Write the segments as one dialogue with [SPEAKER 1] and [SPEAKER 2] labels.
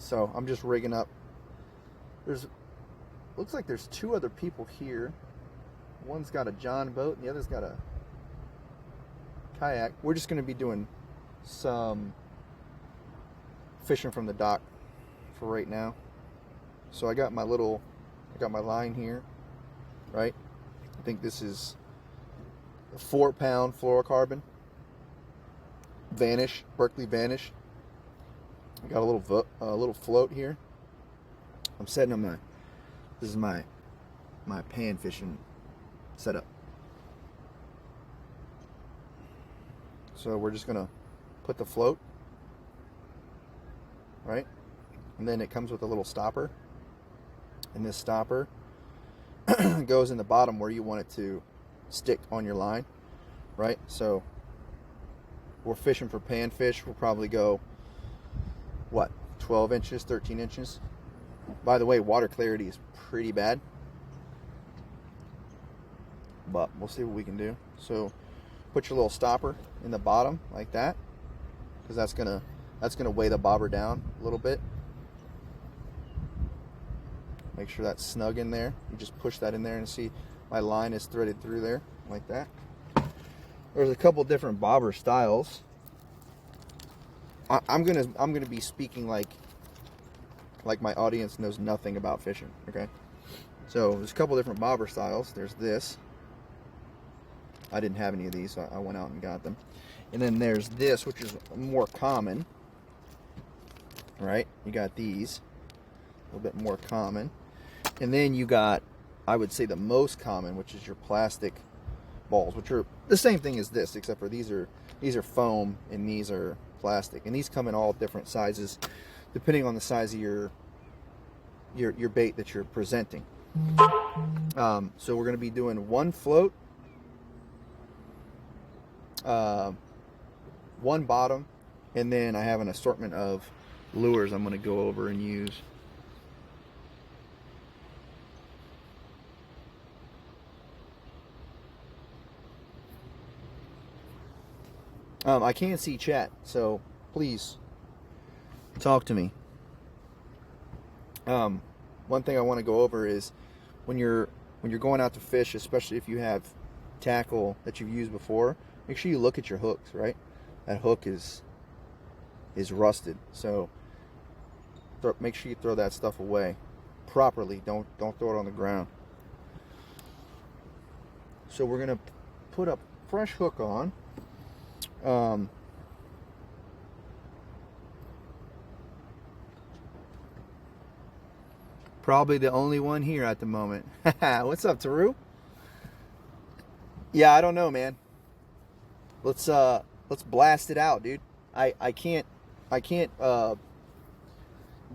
[SPEAKER 1] So I'm just rigging up. Looks like there's 2 other people here. One's got a John boat and the other's got a kayak. We're just going to be doing some fishing from the dock for right now. So I got my line here, right? I think this is a 4-pound fluorocarbon Vanish, Berkeley Vanish. I got a little float here. I'm setting up this is my pan fishing setup. So we're just gonna put the float, right? And then it comes with a little stopper. And this stopper goes in the bottom where you want it to stick on your line, right? So we're fishing for panfish. We'll probably go, what, 12 inches, 13 inches. By the way, water clarity is pretty bad, but we'll see what we can do. So put your little stopper in the bottom like that, because that's gonna weigh the bobber down a little bit. Make sure that's snug in there. You just push that in there and see my line is threaded through there like that. There's a couple different bobber styles. I'm gonna be speaking like my audience knows nothing about fishing. Okay, so there's a couple different bobber styles. There's this. I didn't have any of these, so I went out and got them. And then there's this, which is more common. Right? You got these, a little bit more common. And then you got, I would say, the most common, which is your plastic balls, which are the same thing as this, except for these are foam and these are plastic. And these come in all different sizes, depending on the size of your bait that you're presenting. So we're going to be doing one float, one bottom, and then I have an assortment of lures I'm going to go over and use. I can't see chat, so please talk to me. One thing I want to go over is when you're going out to fish, especially if you have tackle that you've used before, make sure you look at your hooks, right? That hook is rusted, so make sure you throw that stuff away properly. Don't throw it on the ground. So we're gonna put a fresh hook on. Probably the only one here at the moment. What's up, Taru? Yeah, I don't know, man. Let's blast it out, dude. I can't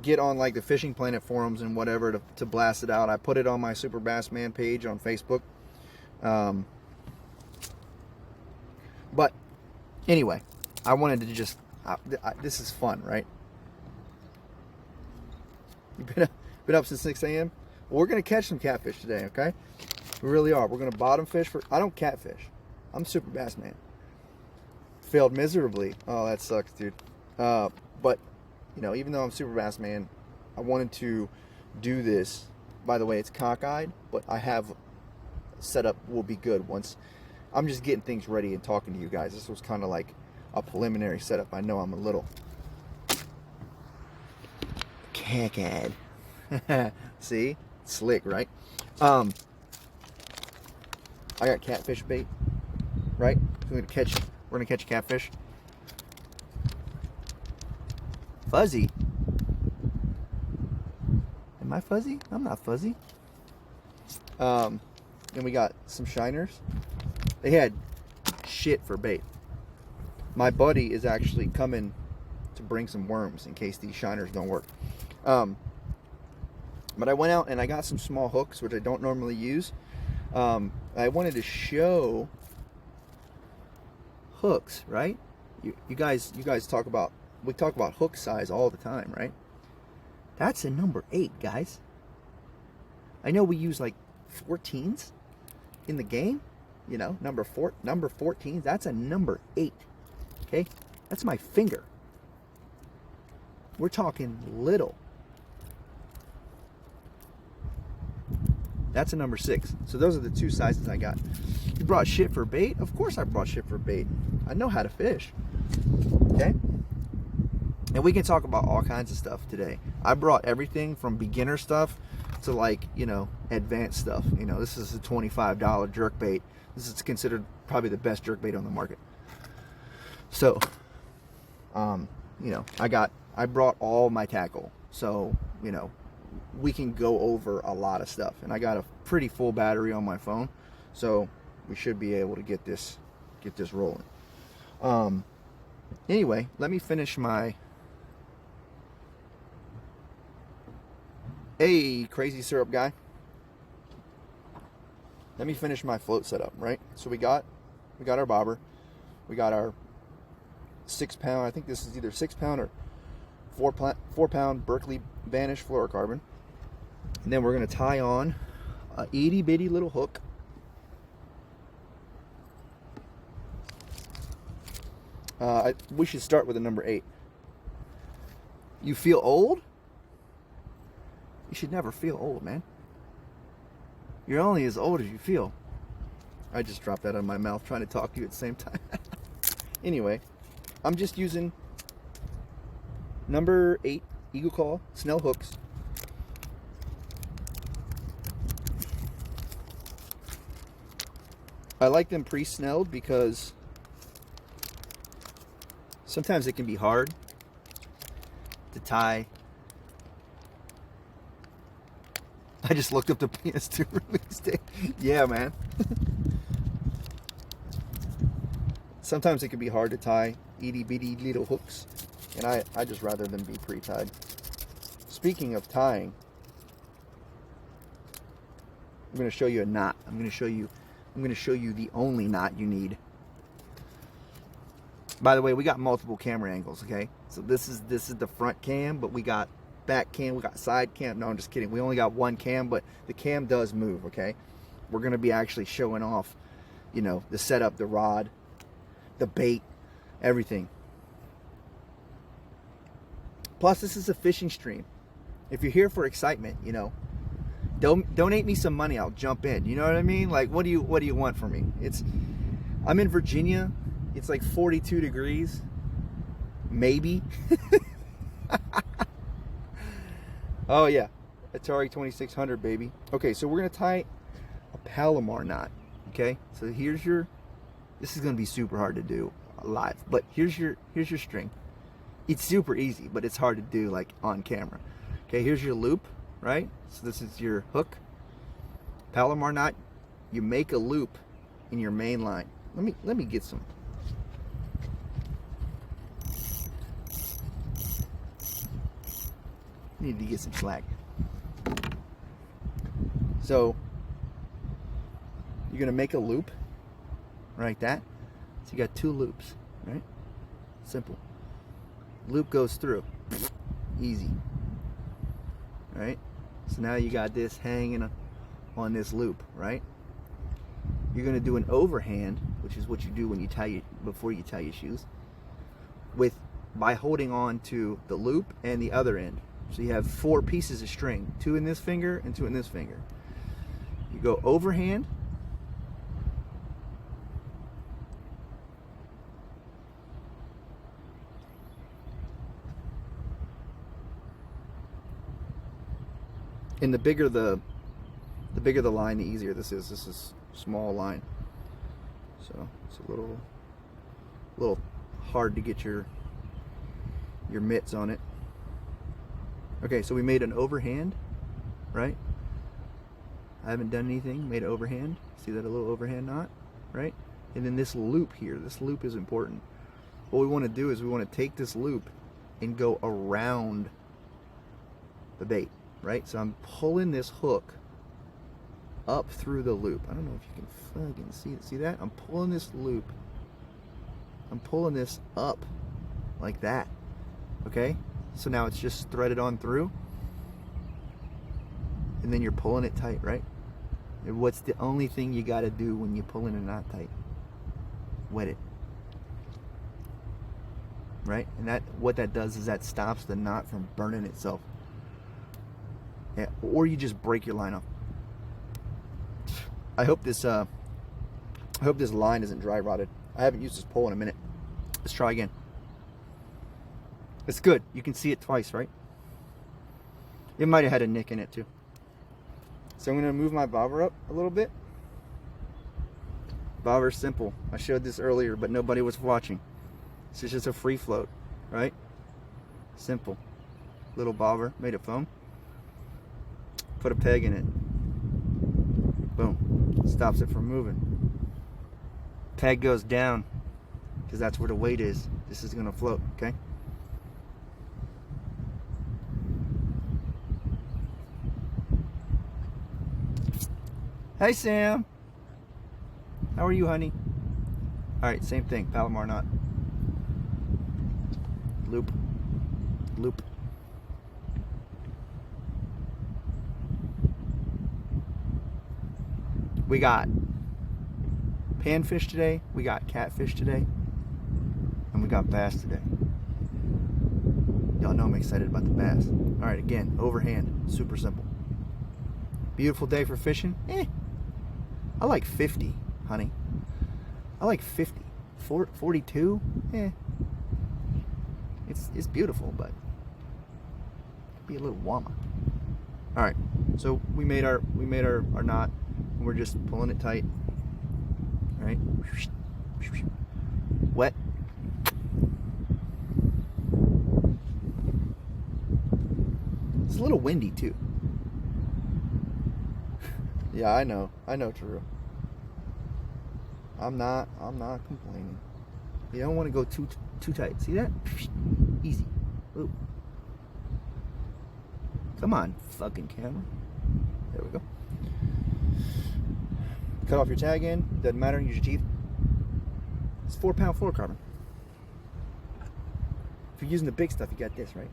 [SPEAKER 1] get on like the Fishing Planet forums and whatever to blast it out. I put it on my Super Bass Man page on Facebook. But anyway, I wanted to just this is fun, right? You've been up since 6 a.m. Well, we're gonna catch some catfish today, okay? We really are. We're gonna bottom fish for. I don't catfish. I'm Super Bass Man. Failed miserably. Oh, that sucks, dude. But you know, even though I'm Super Bass Man, I wanted to do this. By the way, it's cockeyed, but I have setup will be good once. I'm just getting things ready and talking to you guys. This was kind of like a preliminary setup. I know I'm a little cockeyed. See, slick, right? I got catfish bait, right? We're gonna catch catfish. Fuzzy. Am I fuzzy? I'm not fuzzy. And we got some shiners. They had shit for bait. My buddy is actually coming to bring some worms in case these shiners don't work. But I went out and I got some small hooks, which I don't normally use. I wanted to show hooks, right? You guys talk about, we talk about hook size all the time, right? That's a number 8, guys. I know we use like 14s in the game, you know, number 14s. That's a number 8. Okay, that's my finger. We're talking little. That's a number 6. So those are the 2 sizes I got. You brought shit for bait? Of course I brought shit for bait. I know how to fish. Okay? And we can talk about all kinds of stuff today. I brought everything from beginner stuff to, like, you know, advanced stuff. You know, this is a $25 jerkbait. This is considered probably the best jerkbait on the market. So, you know, I brought all my tackle. So, you know, we can go over a lot of stuff. And I got a pretty full battery on my phone. So we should be able to get this rolling. Anyway, let me finish my... Hey, crazy syrup guy. Let me finish my float setup, right? So we got our bobber. We got our 6 pound, I think this is either 6 pound or 4 pound Berkeley Banish fluorocarbon. And then we're going to tie on a itty bitty little hook. We should start with a number 8. You feel old? You should never feel old, man. You're only as old as you feel. I just dropped that out of my mouth trying to talk to you at the same time. Anyway, I'm just using number 8 Eagle Call Snell hooks. I like them pre-snelled because sometimes it can be hard to tie. I just looked up the PS2 release date. Yeah, man. Sometimes it can be hard to tie itty bitty little hooks, and I just rather them be pre-tied. Speaking of tying, I'm going to show you a knot. I'm going to show you the only knot you need. By the way, we got multiple camera angles, okay? So this is the front cam, but we got back cam, we got side cam. No, I'm just kidding. We only got one cam, but the cam does move, okay? We're going to be actually showing off, you know, the setup, the rod, the bait, everything. Plus, this is a fishing stream. If you're here for excitement, you know, donate me some money, I'll jump in. You know what I mean? Like, what do you want from me? I'm in Virginia. It's like 42 degrees. Maybe. Oh yeah, Atari 2600, baby. Okay, so we're gonna tie a Palomar knot. Okay, so this is gonna be super hard to do live, but here's your string. It's super easy, but it's hard to do like on camera. Okay, here's your loop, right? So this is your hook. Palomar knot. You make a loop in your main line. Let me get some. Need to get some slack. So you're gonna make a loop, like that. So you got 2 loops, right? Simple. Loop goes through. Easy. Right? So now you got this hanging on this loop, right? You're gonna do an overhand, which is what you do when you before you tie your shoes, by holding on to the loop and the other end. So you have 4 pieces of string, 2 in this finger and 2 in this finger. You go overhand. And the bigger the line, the easier this is. This is small line. So it's a little hard to get your mitts on it. Okay, so we made an overhand, right? I haven't done anything, made an overhand. See that, a little overhand knot, right? And then this loop here, this loop is important. What we want to do is we want to take this loop and go around the bait, right? So I'm pulling this hook up through the loop. I don't know if you can fucking see that? I'm pulling this loop. I'm pulling this up like that, okay? So now it's just threaded on through, and then you're pulling it tight, right? And what's the only thing you got to do when you're pulling a knot tight? Wet it, right? And what that does is that stops the knot from burning itself. Yeah, or you just break your line off. I hope this line isn't dry rotted. I haven't used this pole in a minute. Let's try again. It's good. You can see it twice, right? It might have had a nick in it too. So I'm going to move my bobber up a little bit. Bobber's simple. I showed this earlier, but nobody was watching. This is just a free float, right? Simple. Little bobber made of foam. Put a peg in it. Boom. Stops it from moving. Peg goes down because that's where the weight is. This is going to float, okay? Hey, Sam. How are you, honey? All right, same thing. Palomar knot. Loop. Loop. We got panfish today. We got catfish today. And we got bass today. Y'all know I'm excited about the bass. All right, again, overhand. Super simple. Beautiful day for fishing. I like 50, honey. I like 50. 42? It's beautiful, but it'd be a little warmer. All right, so we made our knot, and we're just pulling it tight. All right, wet. It's a little windy too. Yeah, I know, Drew. I'm not complaining. You don't want to go too tight. See that? Easy. Ooh. Come on, fucking camera. There we go. Cut off your tag end. Doesn't matter. Use your teeth. It's 4-pound fluorocarbon. If you're using the big stuff, you got this, right?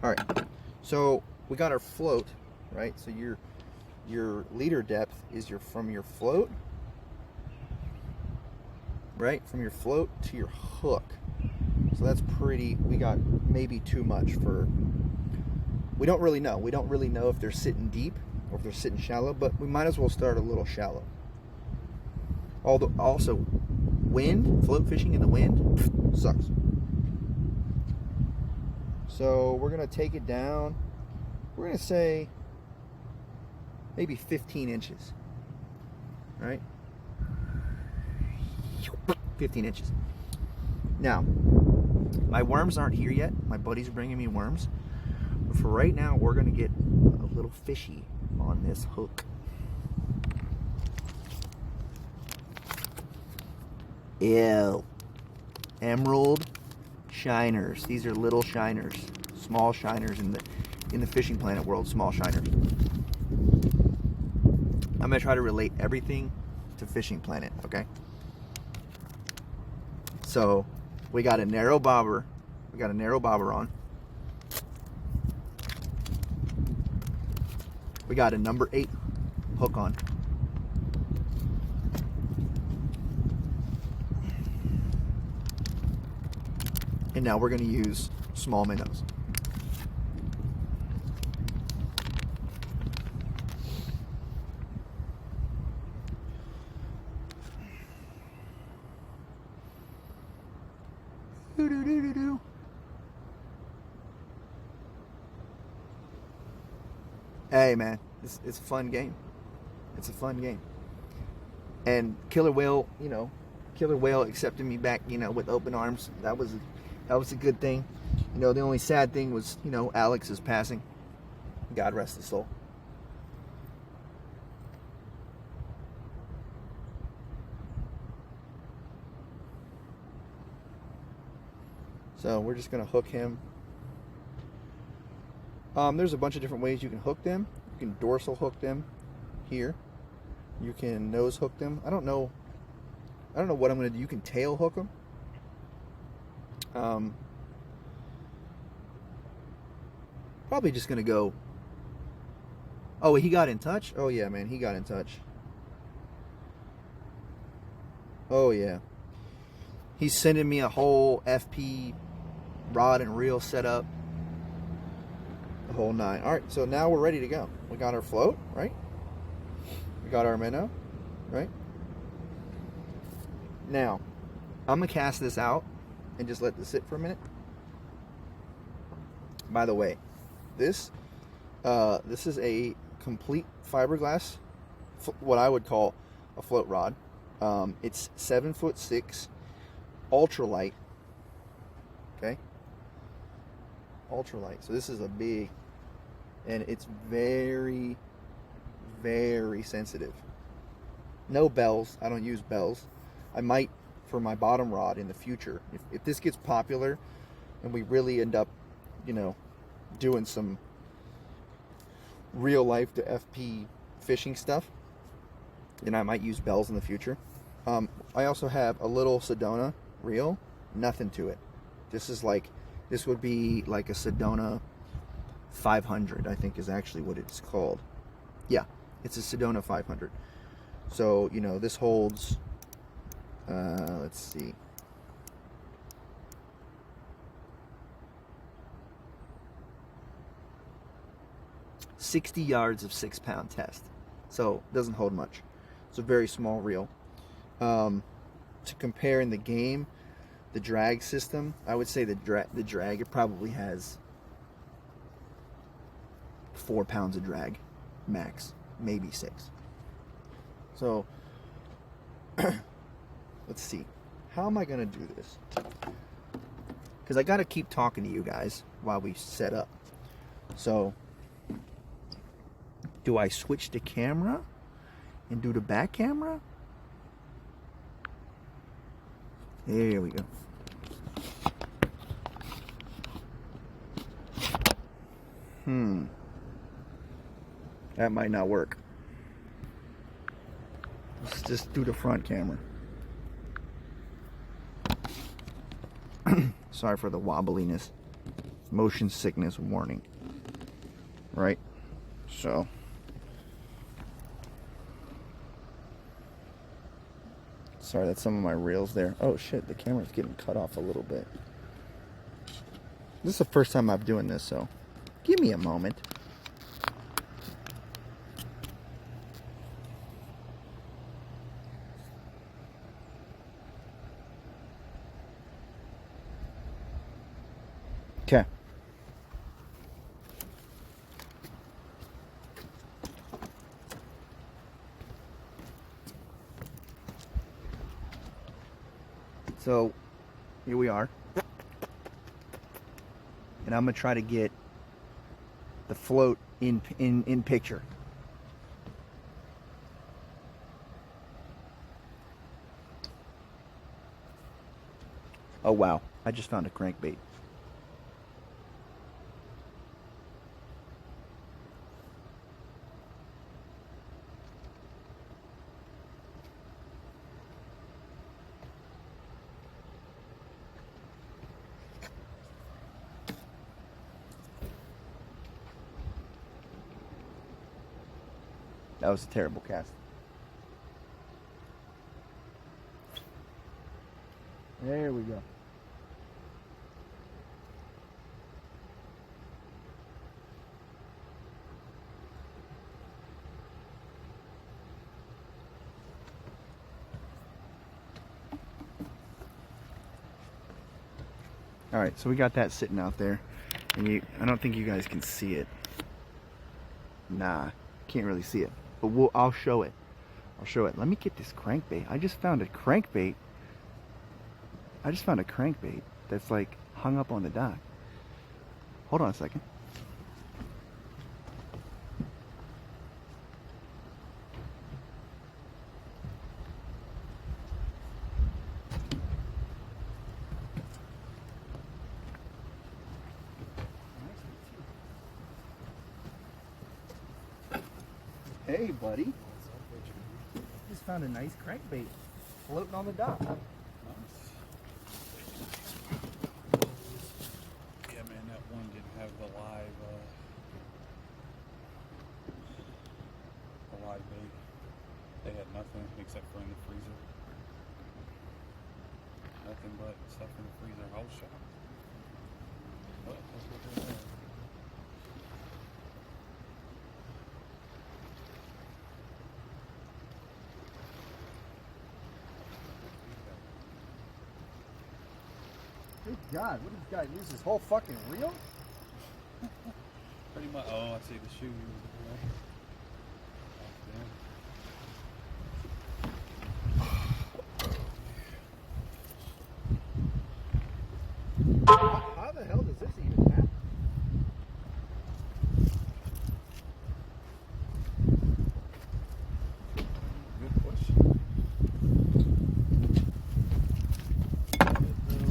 [SPEAKER 1] All right. So we got our float, right? So your leader depth is from your float, right? From your float to your hook. So that's pretty, we got maybe too much for, we don't really know. We don't really know if they're sitting deep or if they're sitting shallow, but we might as well start a little shallow. Although, also, wind, float fishing in the wind, sucks. So we're going to take it down. We're going to say maybe 15 inches, right? 15 inches. Now, my worms aren't here yet. My buddy's bringing me worms. But for right now, we're going to get a little fishy on this hook. Ew. Emerald shiners. These are little shiners. Small shiners in the Fishing Planet world. Small shiners. I'm going to try to relate everything to Fishing Planet, okay? So, we got a narrow bobber. We got a narrow bobber on. We got a number 8 hook on. And now we're going to use small minnows. Hey man, it's a fun game. It's a fun game. And Killer Whale, Killer Whale accepted me back, with open arms. That was a good thing. The only sad thing was, Alex is passing. God rest his soul. So we're just gonna hook him. There's a bunch of different ways you can hook them. You can dorsal hook them here. You can nose hook them. I don't know what I'm gonna do. You can tail hook them. Probably just gonna go. Oh, he got in touch? Oh yeah, man, he got in touch. Oh yeah. He's sending me a whole FP rod and reel setup. The whole 9. Alright, so now we're ready to go. We got our float, right? We got our minnow. right? Now, I'm gonna cast this out and just let this sit for a minute. By the way, this is a complete fiberglass, what I would call a float rod. It's 7'6", ultralight. Okay, ultralight. So this is a big, and it's very, very sensitive. No bells. I don't use bells. I might for my bottom rod in the future. If this gets popular and we really end up, you know, doing some real life to FP fishing stuff, then I might use bells in the future. I also have a little Sedona reel, nothing to it. This would be like a Sedona 500, I think is actually what it's called. Yeah, it's a Sedona 500. So, you know, this holds, let's see, 60 yards of 6-pound test. So it doesn't hold much. It's a very small reel. To compare in the game, the drag system, I would say the drag, it probably has 4 pounds of drag max, maybe 6. So let's see, how am I gonna do this? Because I gotta keep talking to you guys while we set up. So do I switch the camera and do the back camera? There we go. That might not work. Let's just do the front camera. Sorry for the wobbliness. Motion sickness warning. Right? So. Sorry, that's some of my reels there. Oh shit, the camera's getting cut off a little bit. This is the first time I'm doing this, so give me a moment. Okay. So here we are, and I'm gonna try to get the float in picture. Oh wow, I just found a crankbait. That was a terrible cast. There we go. All right, so we got that sitting out there, and I don't think you guys can see it. Nah, can't really see it, but I'll show it. I'll show it. Let me get this crankbait. I just found a crankbait. That's like hung up on the dock. Hold on a second. Hey, buddy. Just found a nice crankbait floating on the dock.
[SPEAKER 2] Yeah, man, that one didn't have the live bait. They had nothing except for in the freezer. Nothing but stuff in the freezer. I was shocked. But that's what they had.
[SPEAKER 1] Good God, what did this guy use his whole fucking reel?
[SPEAKER 2] Pretty much. Oh, I see the shoe.
[SPEAKER 1] How the hell does this even happen?
[SPEAKER 2] Good question.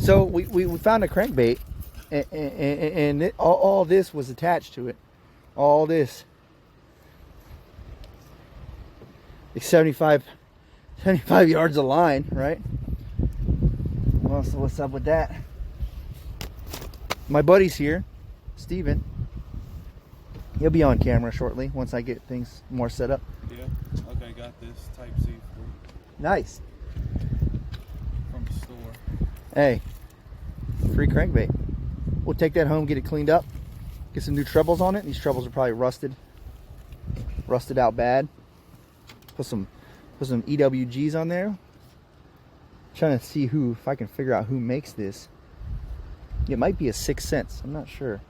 [SPEAKER 1] So we found a crankbait, and all this was attached to it. All this. Like 75 yards of line, right? Well, so what's up with that? My buddy's here, Steven. He'll be on camera shortly once I get things more set up.
[SPEAKER 2] Yeah. Okay, got this Type C for you
[SPEAKER 1] Nice.
[SPEAKER 2] from the store.
[SPEAKER 1] Hey, free crankbait. We'll take that home, get it cleaned up, get some new trebles on it. These trebles are probably rusted out bad. Put some EWGs on there. Trying to see if I can figure out who makes this. It might be a 6th Sense. I'm not sure.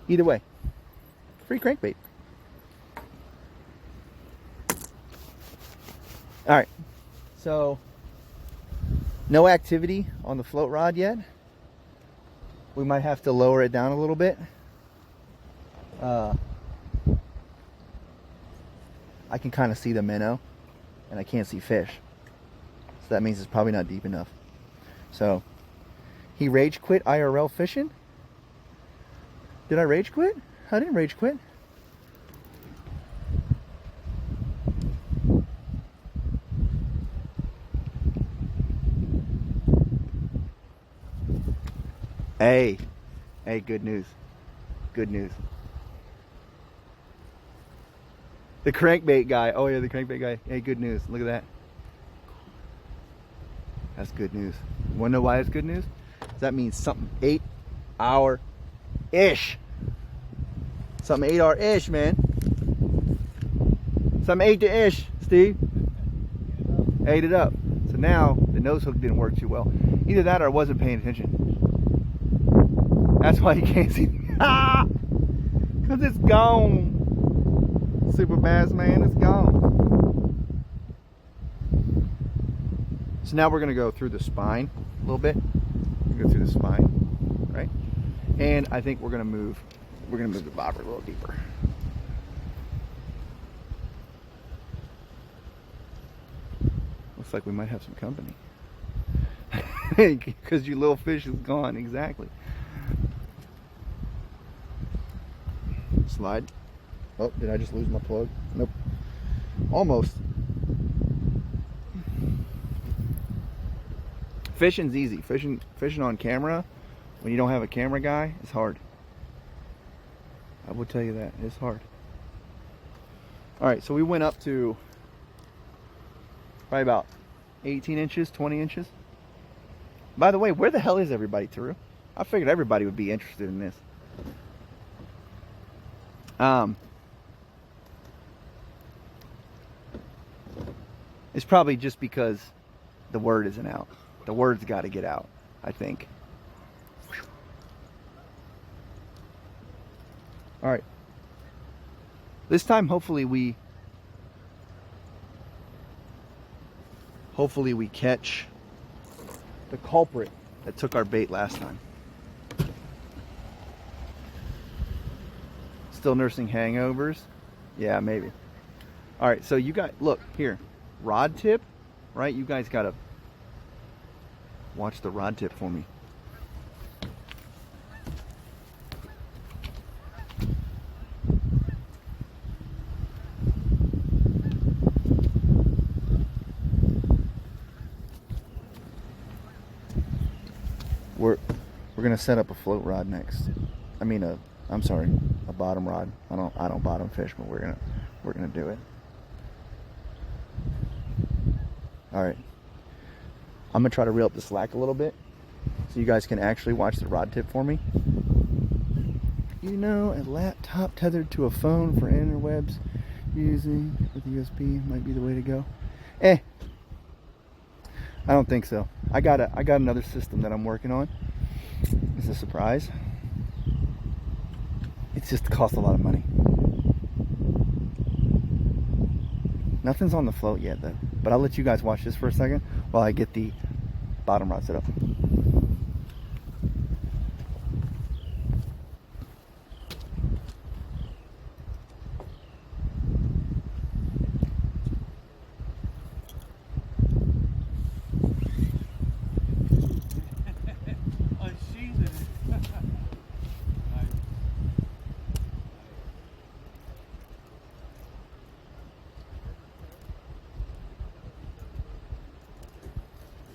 [SPEAKER 1] Either way, free crankbait. All right. So, no activity on the float rod yet. We might have to lower it down a little bit. I can kind of see the minnow, and I can't see fish. So that means it's probably not deep enough. So, he rage quit IRL fishing? Did I rage quit? I didn't rage quit. Hey, good news. Good news. The crankbait guy. Oh yeah, the crankbait guy. Hey, good news. Look at that. That's good news. You wanna know why it's good news? That means something 8-hour-ish. Something 8-hour-ish, man. Something 8-ish, Steve. Ate it up. So now the nose hook didn't work too well. Either that or I wasn't paying attention. That's why you can't see me. Because it's gone. Super bass, man, it's gone. So now we're going to go through the spine a little bit. Go through the spine, right? And I think we're going to move the bobber a little deeper. Looks like we might have some company. Because your little fish is gone, exactly. Slide. Oh, did I just lose my plug? Nope. Almost. Fishing's easy. Fishing on camera, when you don't have a camera guy, is hard. I will tell you that. It's hard. Alright, so we went up to probably about 18 inches, 20 inches. By the way, where the hell is everybody, Taru? I figured everybody would be interested in this. It's probably just because the word isn't out. The word's got to get out, I think. All right. This time, hopefully we catch the culprit that took our bait last time. Still nursing hangovers? Yeah, maybe. All right, so you got, look here, rod tip, right? You guys got to watch the rod tip for me. We're gonna set up a float rod next. I mean I'm sorry, a bottom rod. I don't bottom fish, but we're gonna do it. All right. I'm gonna try to reel up the slack a little bit so you guys can actually watch the rod tip for me. You know, a laptop tethered to a phone for interwebs using with USB might be the way to go. I don't think so. I got another system that I'm working on. It's a surprise. It's just cost a lot of money. Nothing's on the float yet though. But I'll let you guys watch this for a second while I get the bottom rod set up.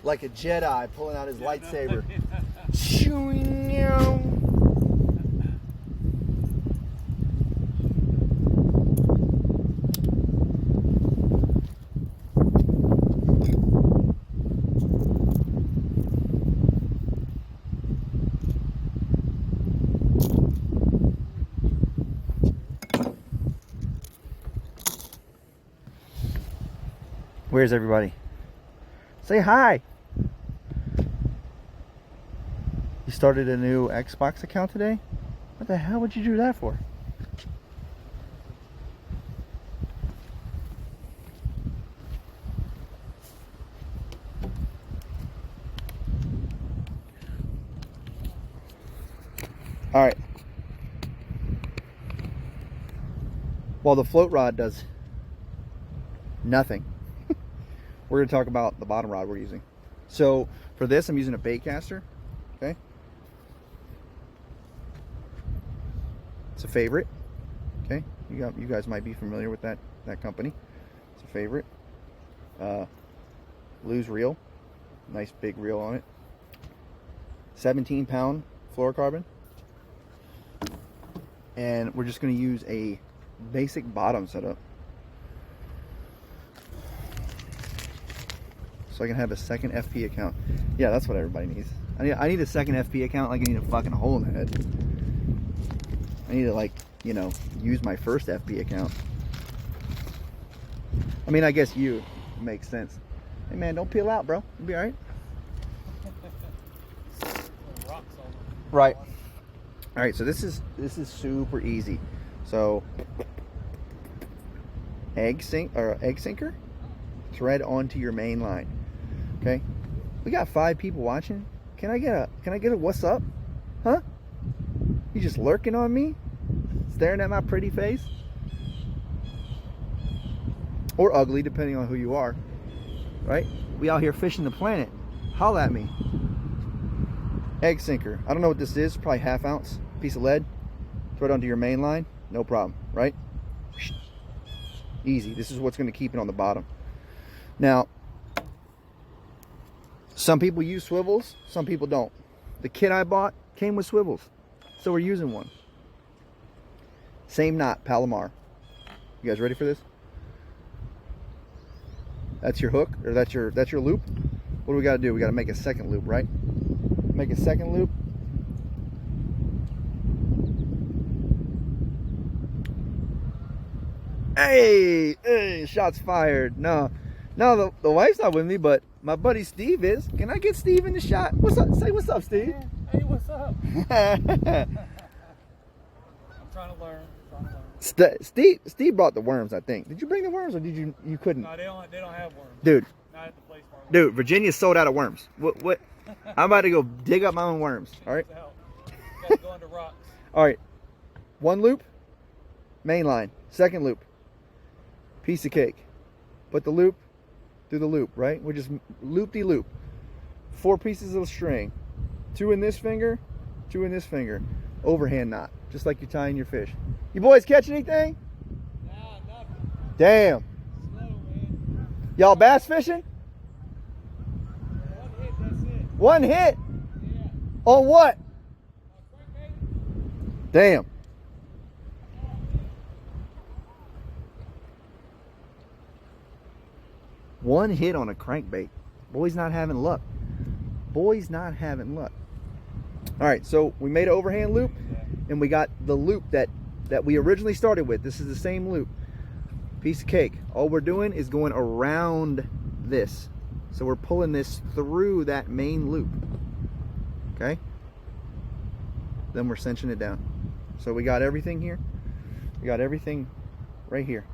[SPEAKER 1] Like a Jedi pulling out his lightsaber. Where's everybody? Say hi. You started a new Xbox account today? What the hell would you do that for? All right. While the float rod does nothing, we're going to talk about the bottom rod we're using. So for this, I'm using a bait caster. Okay. It's a favorite. Okay. You guys might be familiar with that company. It's a favorite. Loose reel. Nice big reel on it. 17-pound fluorocarbon. And we're just going to use a basic bottom setup. So I can have a second FP account. Yeah, that's what everybody needs. I need a second FP account like I need a fucking hole in the head. I need to, like, you know, use my first FP account. I mean, I guess it makes sense. Hey man, don't peel out, bro. You'll be alright. Right. Alright, so this is super easy. So egg sinker, thread onto your main line. Okay? We got 5 people watching. Can I get a what's up? Huh? You just lurking on me? Staring at my pretty face? Or ugly, depending on who you are. Right? We out here fishing the planet. Holla at me. Egg sinker. I don't know what this is. Probably 1/2 ounce piece of lead. Throw it onto your main line. No problem. Right? Easy. This is what's going to keep it on the bottom. Now, some people use swivels. Some people don't. The kit I bought came with swivels. So we're using one. Same knot, Palomar. You guys ready for this? That's your hook, or that's your loop. What do we got to do? We got to make a second loop, right? Make a second loop. Hey, shots fired. No, the wife's not with me, but my buddy Steve is. Can I get Steve in the shot? What's up? Say what's up, Steve.
[SPEAKER 2] Hey, what's up? I'm trying to learn.
[SPEAKER 1] Steve brought the worms, I think. Did you bring the worms, or did you couldn't?
[SPEAKER 2] No, they don't have worms.
[SPEAKER 1] Dude.
[SPEAKER 2] Not at the place where
[SPEAKER 1] Dude, Virginia's sold out of worms. What? I'm about to go dig up my own worms. All right.
[SPEAKER 2] Got to go under rocks.
[SPEAKER 1] All right. One loop, main line. Second loop, piece of cake. Put the loop through the loop. Right. We're just loop-de-loop. 4 pieces of string. 2 in this finger, 2 in this finger. Overhand knot, just like you're tying your fish. You boys catch anything?
[SPEAKER 2] Nah, nothing.
[SPEAKER 1] Damn.
[SPEAKER 2] Slow, man.
[SPEAKER 1] Y'all bass fishing?
[SPEAKER 2] 1 hit, that's it.
[SPEAKER 1] 1 hit?
[SPEAKER 2] Yeah.
[SPEAKER 1] On what? Damn. One hit on a crankbait. Boy's not having luck. Boy's not having luck. All right, so we made an overhand loop, and we got the loop that we originally started with. This is the same loop. Piece of cake. All we're doing is going around this. So we're pulling this through that main loop. Okay? Then we're cinching it down. So we got everything here. We got everything right here.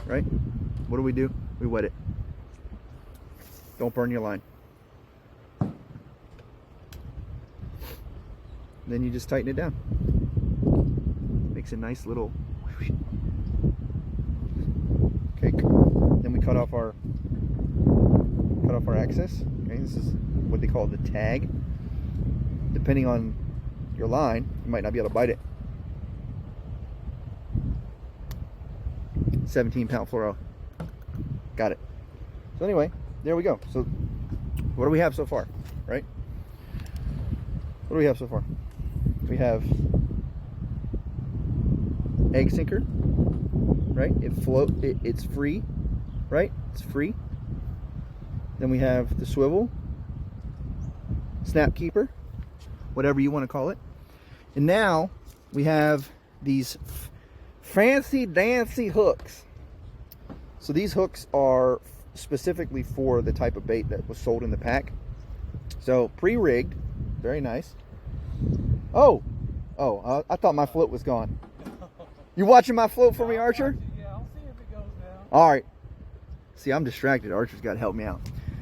[SPEAKER 1] Right? What do? We wet it. Don't burn your line. Then you just tighten it down. Makes a nice little. Okay. Then we cut off our excess. Okay, this is what they call the tag. Depending on your line, you might not be able to bite it. 17-pound fluoro. Got it. So anyway, there we go. So what do we have so far, right? What do we have so far? We have egg sinker, right? It's free, right? It's free. Then we have the swivel, snap keeper, whatever you want to call it. And now we have these fancy dancy hooks. So these hooks are specifically for the type of bait that was sold in the pack. So pre-rigged, very nice. Oh, I thought my float was gone. You watching my float for me, Archer?
[SPEAKER 2] Yeah, I'll see if it goes down.
[SPEAKER 1] All right. See, I'm distracted. Archer's got to help me out.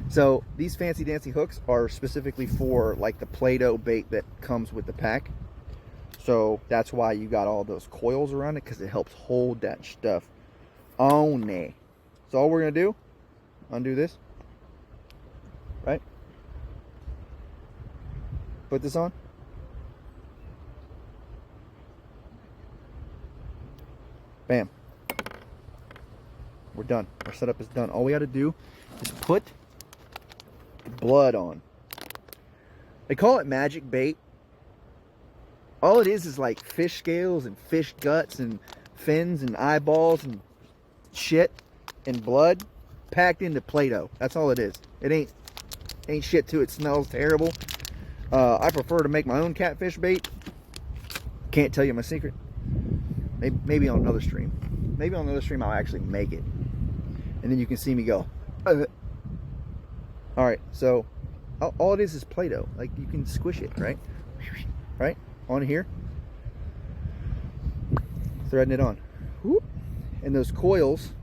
[SPEAKER 1] So these fancy dancy hooks are specifically for like the Play-Doh bait that comes with the pack. So that's why you got all those coils around it, because it helps hold that stuff on there. So all we're going to do, undo this, right? Put this on. Bam. We're done. Our setup is done. All we got to do is put the blood on. They call it magic bait. All it is like fish scales and fish guts and fins and eyeballs and shit and blood packed into Play-Doh. That's all it is. It ain't shit to it. Smells terrible. I prefer to make my own catfish bait. Can't tell you my secret. Maybe on another stream. Maybe on another stream I'll actually make it. And then you can see me go. Alright, so all it is Play-Doh. Like, you can squish it, right? Right? On here. Threading it on. Whoop. And those coils,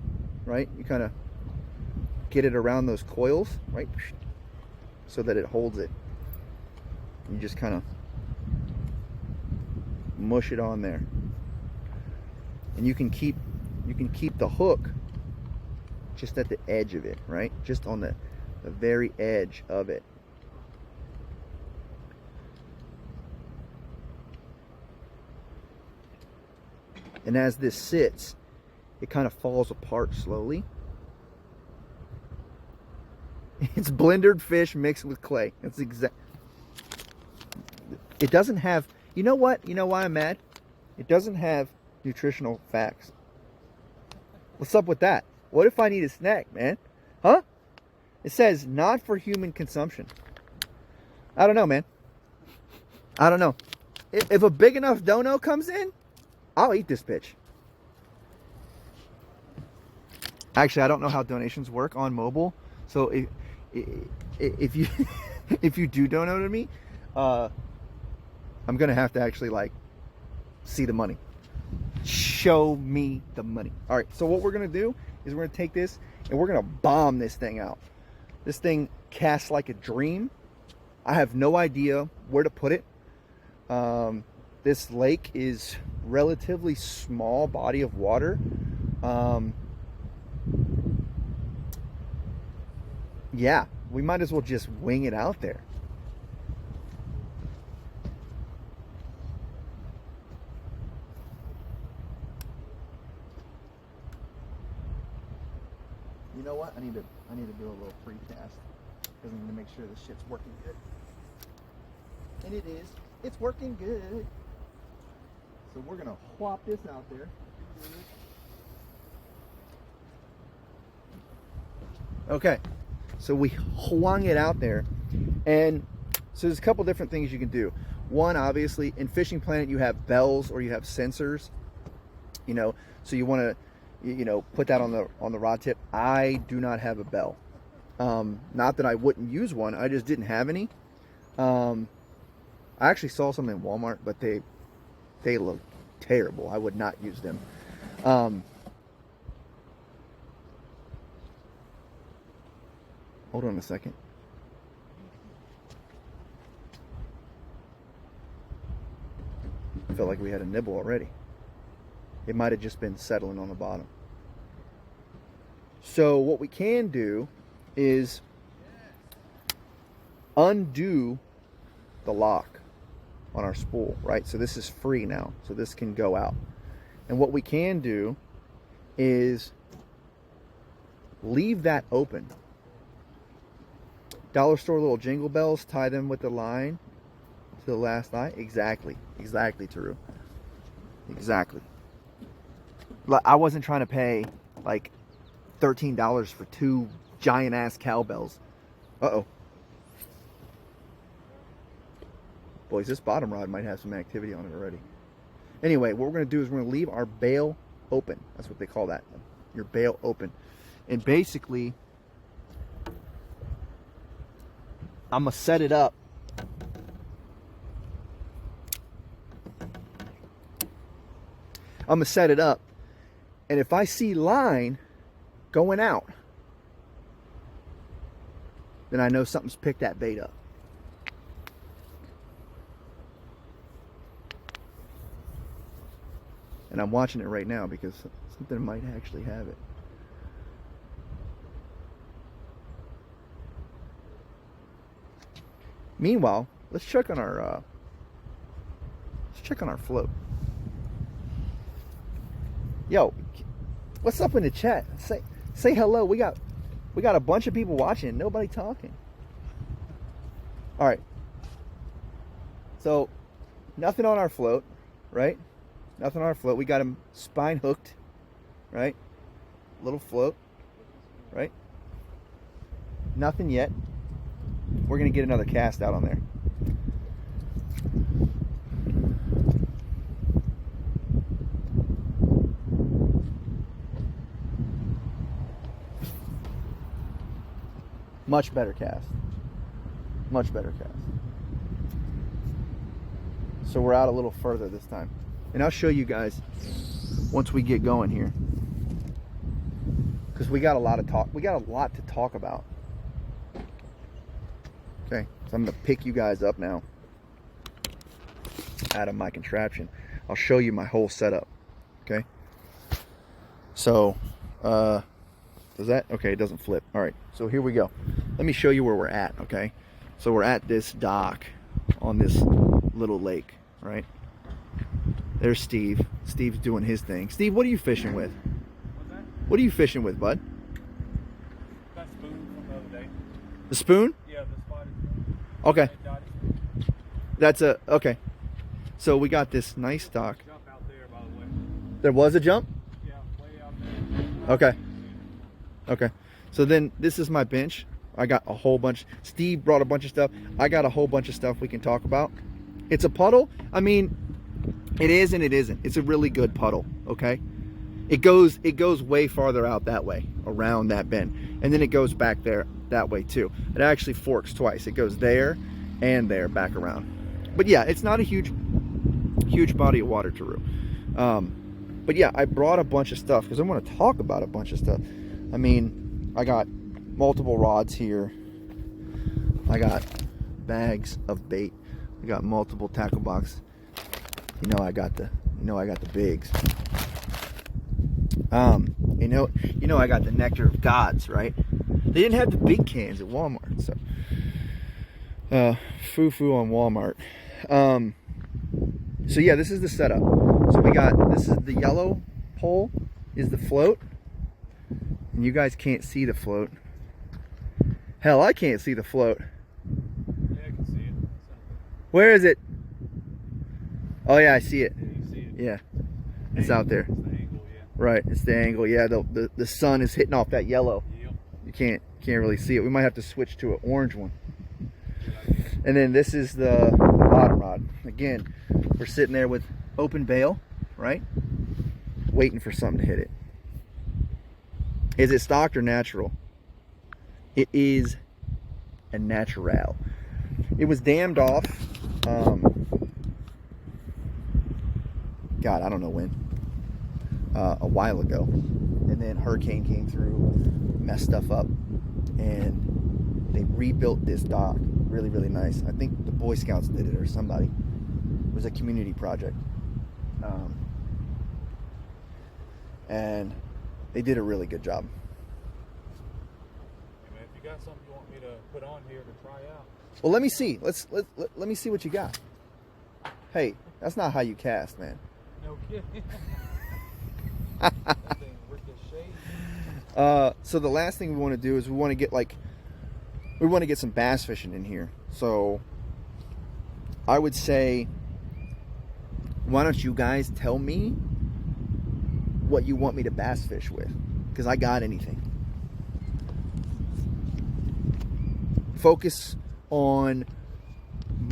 [SPEAKER 1] right? You kind of get it around those coils, right? So that it holds it. You just kind of mush it on there. And you can keep the hook just at the edge of it, right? Just on the very edge of it. And as this sits, it kind of falls apart slowly. It's blendered fish mixed with clay. That's exact. It doesn't have, you know what? You know why I'm mad? It doesn't have nutritional facts. What's up with that? What if I need a snack, man? Huh? It says not for human consumption. I don't know, man. I don't know. If a big enough dono comes in, I'll eat this bitch. Actually, I don't know how donations work on mobile. So if you if you do donate to me, I'm gonna have to actually like see the money. Show me the money. All right. So what we're gonna do is we're gonna take this and we're gonna bomb this thing out. This thing casts like a dream. I have no idea where to put it. This lake is relatively small body of water. Yeah, we might as well just wing it out there. You know what? I need to do a little pre-cast because I'm gonna make sure this shit's working good. And it is. It's working good. So we're gonna whop this out there. Okay, so we hung it out there, and so there's a couple different things you can do. One, obviously, in Fishing Planet you have bells or you have sensors, you know, so you want to you know, put that on the rod tip. I do not have a bell. Not that I wouldn't use one, I just didn't have any. I actually saw some in Walmart, but they look terrible. I would not use them. Hold on a second. I felt like we had a nibble already. It might have just been settling on the bottom. So what we can do is undo the lock on our spool, right? So this is free now, so this can go out. And what we can do is leave that open. Dollar store little jingle bells, tie them with the line to the last eye. Exactly, Taru. Exactly. I wasn't trying to pay like $13 for 2 giant ass cowbells. Uh-oh. Boys, this bottom rod might have some activity on it already. Anyway, what we're going to do is we're going to leave our bail open. That's what they call that. Your bail open. And basically, I'm going to set it up. I'm going to set it up. And if I see line going out, then I know something's picked that bait up. And I'm watching it right now because something might actually have it. Meanwhile, let's check on our float. Yo, what's up in the chat? Say hello. We got a bunch of people watching. Nobody talking. All right. So nothing on our float, right? Nothing on our float. We got him spine hooked, right? Little float, right? Nothing yet. We're gonna get another cast out on there. Much better cast. Much better cast. So we're out a little further this time. And I'll show you guys once we get going here. Because we got a lot to talk about. Okay, so I'm gonna pick you guys up now out of my contraption. I'll show you my whole setup. Okay. So does that? Okay, it doesn't flip. All right, so here we go. Let me show you where we're at, okay? So we're at this dock on this little lake, right? There's Steve. Steve's doing his thing. Steve, what are you fishing with?
[SPEAKER 2] What's that?
[SPEAKER 1] What are you fishing with, bud?
[SPEAKER 2] That spoon from the other day.
[SPEAKER 1] The spoon?
[SPEAKER 2] Yeah, the spotted spoon.
[SPEAKER 1] Okay.
[SPEAKER 2] Dotted.
[SPEAKER 1] That's okay. So we got this nice dock.
[SPEAKER 2] Jump out there, by the way.
[SPEAKER 1] There was a jump?
[SPEAKER 2] Yeah, way out there.
[SPEAKER 1] Okay. Okay. So then this is my bench. I got a whole bunch. Steve brought a bunch of stuff. I got a whole bunch of stuff we can talk about. It's a puddle. I mean, it is and it isn't. It's a really good puddle, okay? It goes way farther out that way, around that bend. And then it goes back there that way too. It actually forks twice. It goes there and there, back around. But yeah, it's not a huge body of water, Taru. But yeah, I brought a bunch of stuff because I want to talk about a bunch of stuff. I mean, I got multiple rods here. I got bags of bait. I got multiple tackle box. You know I got the bigs. You know I got the Nectar of Gods, right? They didn't have the big cans at Walmart, so foo on Walmart. So yeah, this is the setup. So this is the yellow pole is the float. And you guys can't see the float. Hell, I can't see the float.
[SPEAKER 2] Yeah, I can see it.
[SPEAKER 1] Where is it? Oh yeah, I see it.
[SPEAKER 2] Yeah, you see it.
[SPEAKER 1] Yeah, it's out there.
[SPEAKER 2] It's the angle, yeah.
[SPEAKER 1] Right, it's the angle. Yeah, the sun is hitting off that yellow.
[SPEAKER 2] Yep.
[SPEAKER 1] You can't really see it. We might have to switch to an orange one. And then this is the bottom rod. Again, we're sitting there with open bail, right? Waiting for something to hit it. Is it stocked or natural? It is a natural. It was dammed off. God, I don't know when. A while ago. And then hurricane came through, messed stuff up, and they rebuilt this dock. Really, really nice. I think the Boy Scouts did it or somebody. It was a community project. And they did a really good job.
[SPEAKER 2] Hey man, if you got something you want me to put on here to try out.
[SPEAKER 1] Well, let me see. Let me see what you got. Hey, that's not how you cast, man.
[SPEAKER 2] No kidding.
[SPEAKER 1] So the last thing we want to do is we want to get some bass fishing in here. So I would say, why don't you guys tell me what you want me to bass fish with? Because I got anything. Focus on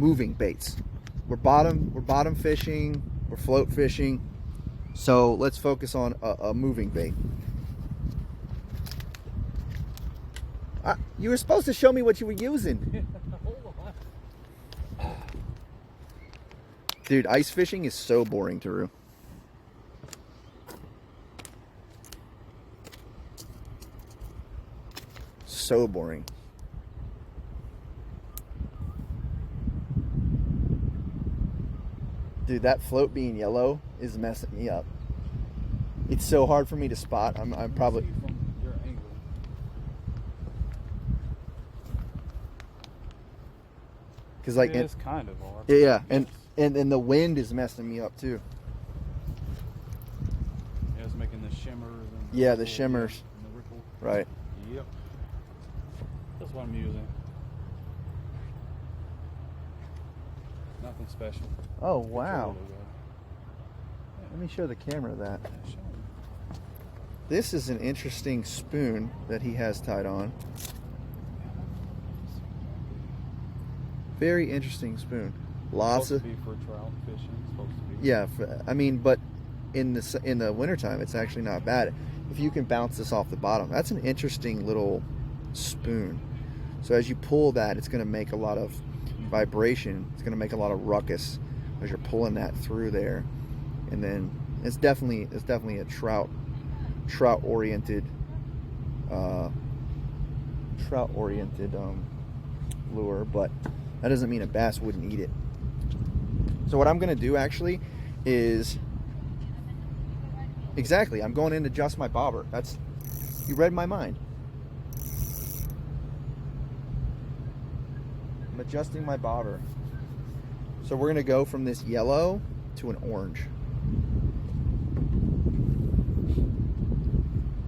[SPEAKER 1] moving baits. We're bottom fishing, we're float fishing. So let's focus on a moving bait. You were supposed to show me what you were using.
[SPEAKER 2] Hold on.
[SPEAKER 1] Dude, ice fishing is so boring, Taru. So boring. Dude, that float being yellow is messing me up. It's so hard for me to spot. I'm probably...
[SPEAKER 2] From your angle.
[SPEAKER 1] Because like...
[SPEAKER 2] It's kind of hard.
[SPEAKER 1] Yeah, and the wind is messing me up too.
[SPEAKER 2] Yeah, it's making the shimmers. And
[SPEAKER 1] Yeah, the shimmers.
[SPEAKER 2] And the ripple.
[SPEAKER 1] Right.
[SPEAKER 2] Yep. That's what I'm using. Nothing special.
[SPEAKER 1] Oh,
[SPEAKER 2] Good
[SPEAKER 1] wow.
[SPEAKER 2] tool, though.
[SPEAKER 1] Let me show the camera that.
[SPEAKER 2] Yeah, show 'em.
[SPEAKER 1] This is an interesting spoon that he has tied on. Very interesting spoon. Lots
[SPEAKER 2] Supposed
[SPEAKER 1] of...
[SPEAKER 2] to be for trout fishing. It's supposed to be.
[SPEAKER 1] Yeah, I mean, but in the wintertime, it's actually not bad. If you can bounce this off the bottom, that's an interesting little spoon. So as you pull that, it's going to make a lot of vibration. It's going to make a lot of ruckus as you're pulling that through there. And then it's definitely a trout oriented lure, but that doesn't mean a bass wouldn't eat it. So what I'm going to do actually is exactly, I'm going in to adjust my bobber. You read my mind. I'm adjusting my bobber. So we're going to go from this yellow to an orange.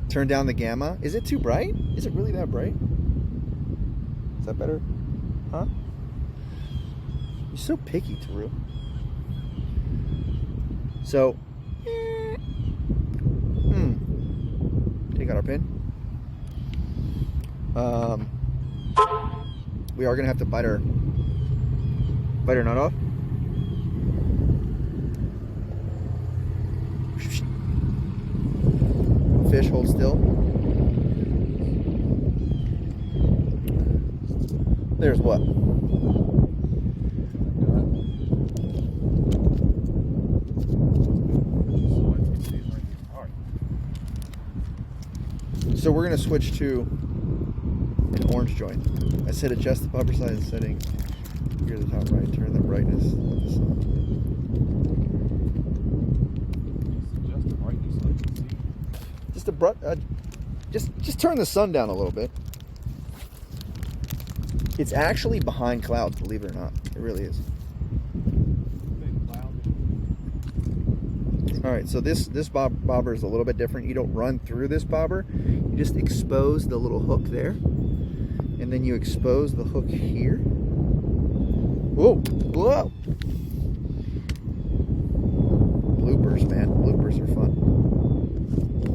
[SPEAKER 1] Turn down the gamma. Is it too bright? Is it really that bright? Is that better? Huh? You're so picky, Taru. So, take out our pin. We are gonna have to bite our nut off. Fish, hold still. There's what? So we're going to switch to an orange joint. I said adjust the bobber size setting. Here at the top right, turn the brightness of the sun.
[SPEAKER 2] Adjust the brightness so you can see.
[SPEAKER 1] Just turn the sun down a little bit. It's actually behind clouds, believe it or not. It really is.
[SPEAKER 2] Big cloud.
[SPEAKER 1] All right, so this bobber is a little bit different. You don't run through this bobber. You just expose the little hook there, and then you expose the hook here. Whoa, whoa! Bloopers, man. Bloopers are fun.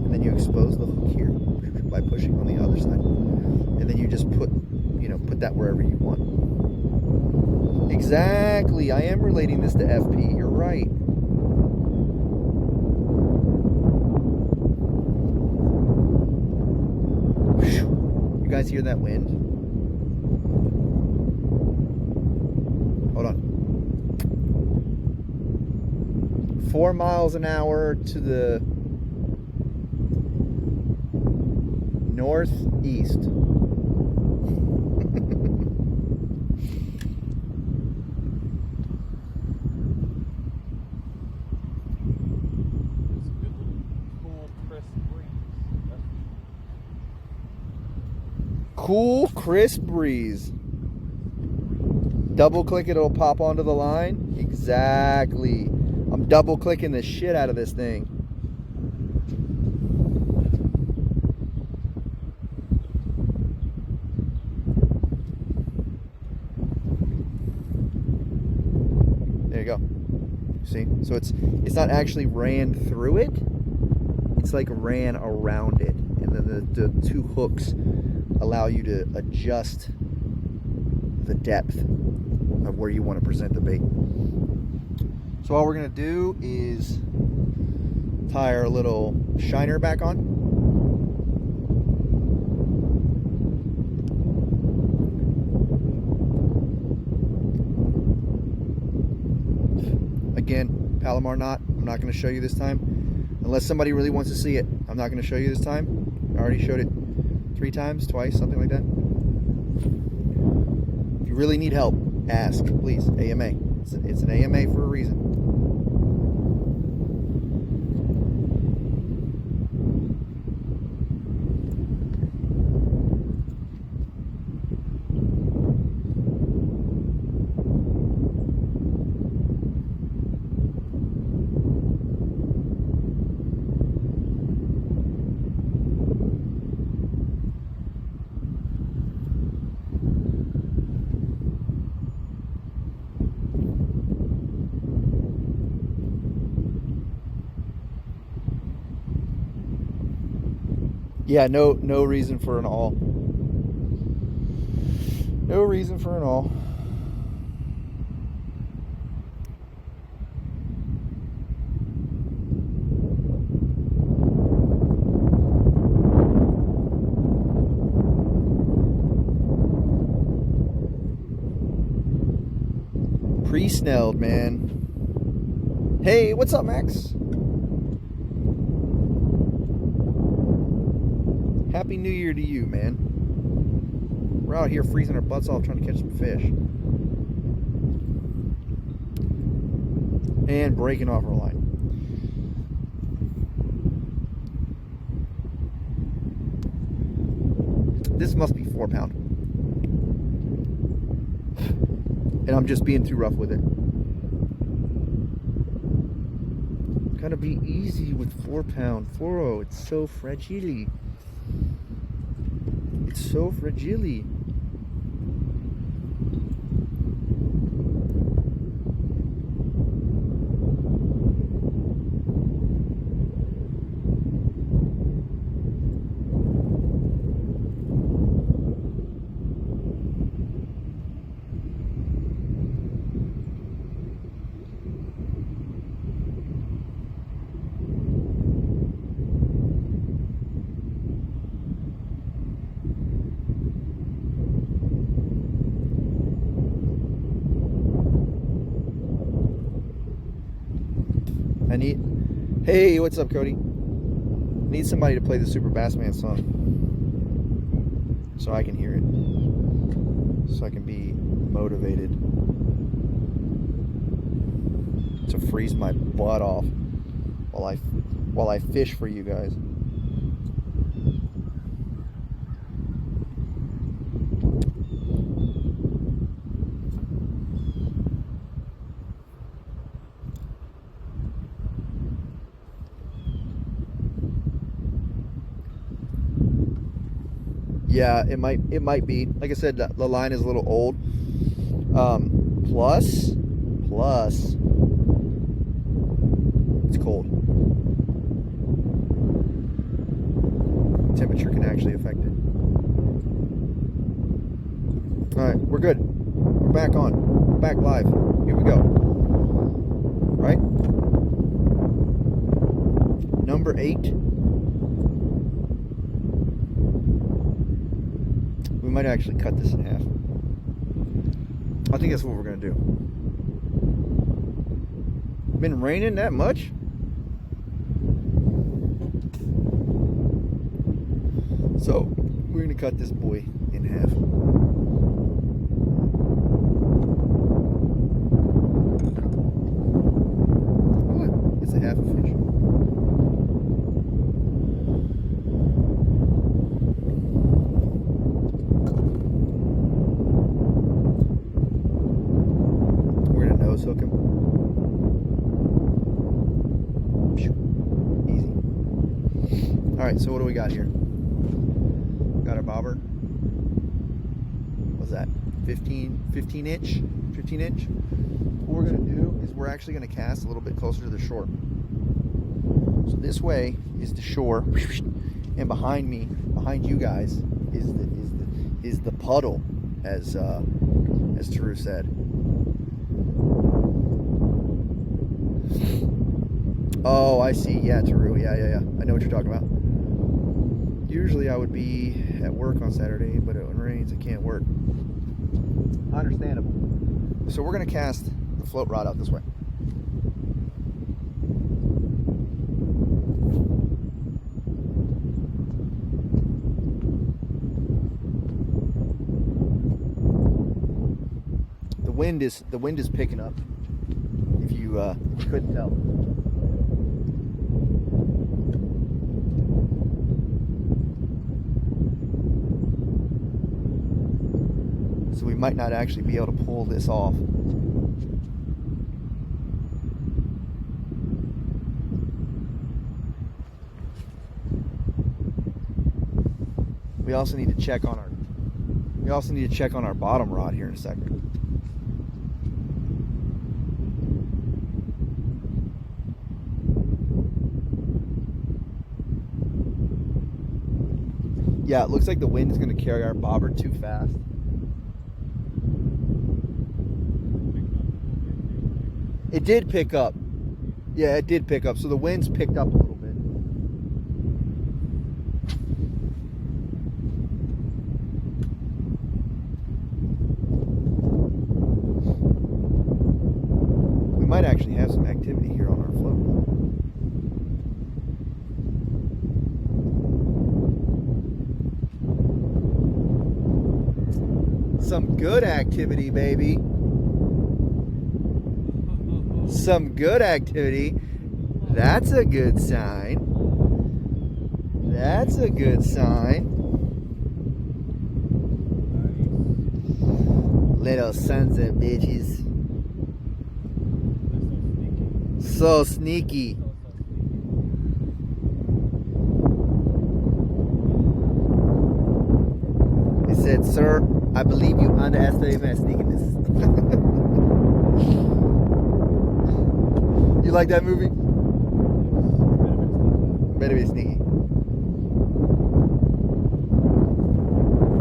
[SPEAKER 1] And then you expose the hook here by pushing on the other side, and then you just put that wherever you want. Exactly. I am relating this to FP. You're right. guys hear that wind? Hold on. 4 miles an hour to the northeast. Cool, crisp breeze. Double click it, it'll pop onto the line. Exactly. I'm double clicking the shit out of this thing. There you go. See? So it's not actually ran through it. It's like ran around it. And then the two hooks allow you to adjust the depth of where you want to present the bait. So all we're going to do is tie our little shiner back on. Again, Palomar knot, I'm not going to show you this time. Unless somebody really wants to see it, I'm not going to show you this time. I already showed it 3 times, twice, something like that. If you really need help, ask, please. AMA. It's an AMA for a reason. Yeah, no reason for an awl. No reason for an awl. Pre-snelled, man. Hey, what's up, Max? Happy New Year to you, man. We're out here freezing our butts off trying to catch some fish. And breaking off our line. This must be 4 pound. And I'm just being too rough with it. Gotta be easy with 4 pound. 4-0, it's so fragile. It's so fragile. Hey, what's up, Cody? Need somebody to play the Super Bassman song so I can hear it, so I can be motivated to freeze my butt off while I fish for you guys. Yeah, it might be. Like I said, the line is a little old. Plus, it's cold. Temperature can actually affect it. All right, we're good. We're back on. We're back live. Here we go. Right? Number 8. might actually cut this in half. I think that's what we're gonna do. Been raining that much? So we're gonna cut this boy in half. What? It's a half a fish. We're gonna nose hook him. Easy. All right, so what do we got here? Got our bobber. What's that? 15 inch? What we're gonna do is we're actually gonna cast a little bit closer to the shore. So this way is the shore, and behind me, behind you guys, is the puddle, as Taru said. Oh, I see. Yeah, Taru. Yeah. I know what you're talking about. Usually I would be at work on Saturday, but when it rains, I can't work. Understandable. So we're going to cast the float rod out this way. The wind is picking up, if you couldn't tell. So we might not actually be able to pull this off. We also need to check on our bottom rod here in a second. Yeah, it looks like the wind is going to carry our bobber too fast. It did pick up. Yeah, it did pick up. So the wind's picked up a little bit. We might actually have some activity here on our float. Some good activity, baby. Some good activity. That's a good sign. That's a good sign. Little sons of bitches. So sneaky. He said, "Sir, I believe you underestimate my sneakiness." You like that movie? Better be sneaky.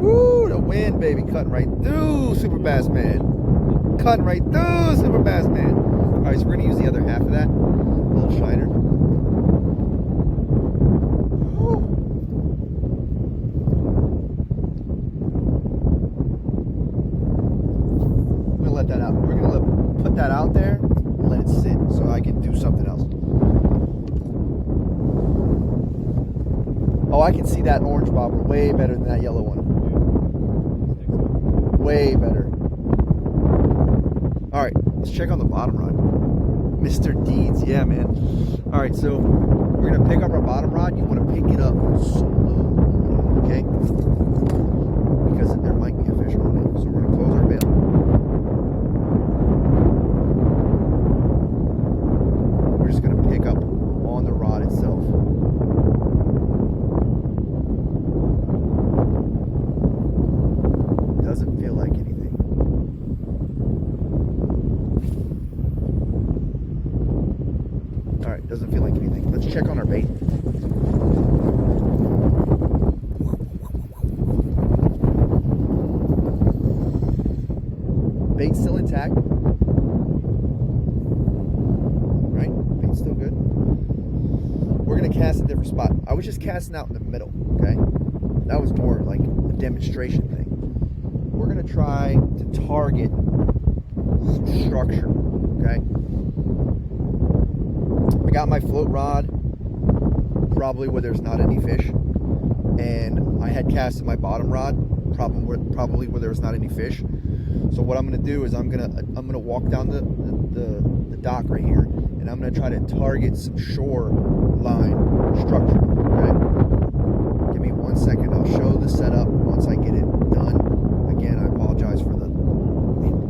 [SPEAKER 1] Woo, the wind, baby, cutting right through Super Bass Man. Cutting right through Super Bass Man. All right, so we're gonna use the other half of that, a little shiner. We're gonna let that out. We're gonna put that out there and let it sit so I can do something else. Oh, I can see that orange bobber way better than that yellow one. Way better. All right, let's check on the bottom rod. Mr. Deeds, yeah, man. All right, so we're gonna pick up our bottom rod. You want to pick it up slowly, okay? Because there might be a fish on it. So we're gonna close our bail. We're just gonna pick up on the rod itself. Doesn't feel like anything. All right, doesn't feel like anything. Let's check on our bait. Bait's still intact. Right? Bait's still good. We're gonna cast a different spot. I was just casting out in the middle, okay? That was more like a demonstration thing. we're gonna try to target some structure, okay? I got my float rod probably where there's not any fish, and I had casted my bottom rod probably where there was not any fish. So what I'm gonna do is I'm gonna walk down the dock right here, and I'm gonna try to target some shoreline structure. Okay, give me 1 second. I'll show the setup once I get it done. Again, I apologize for the wind.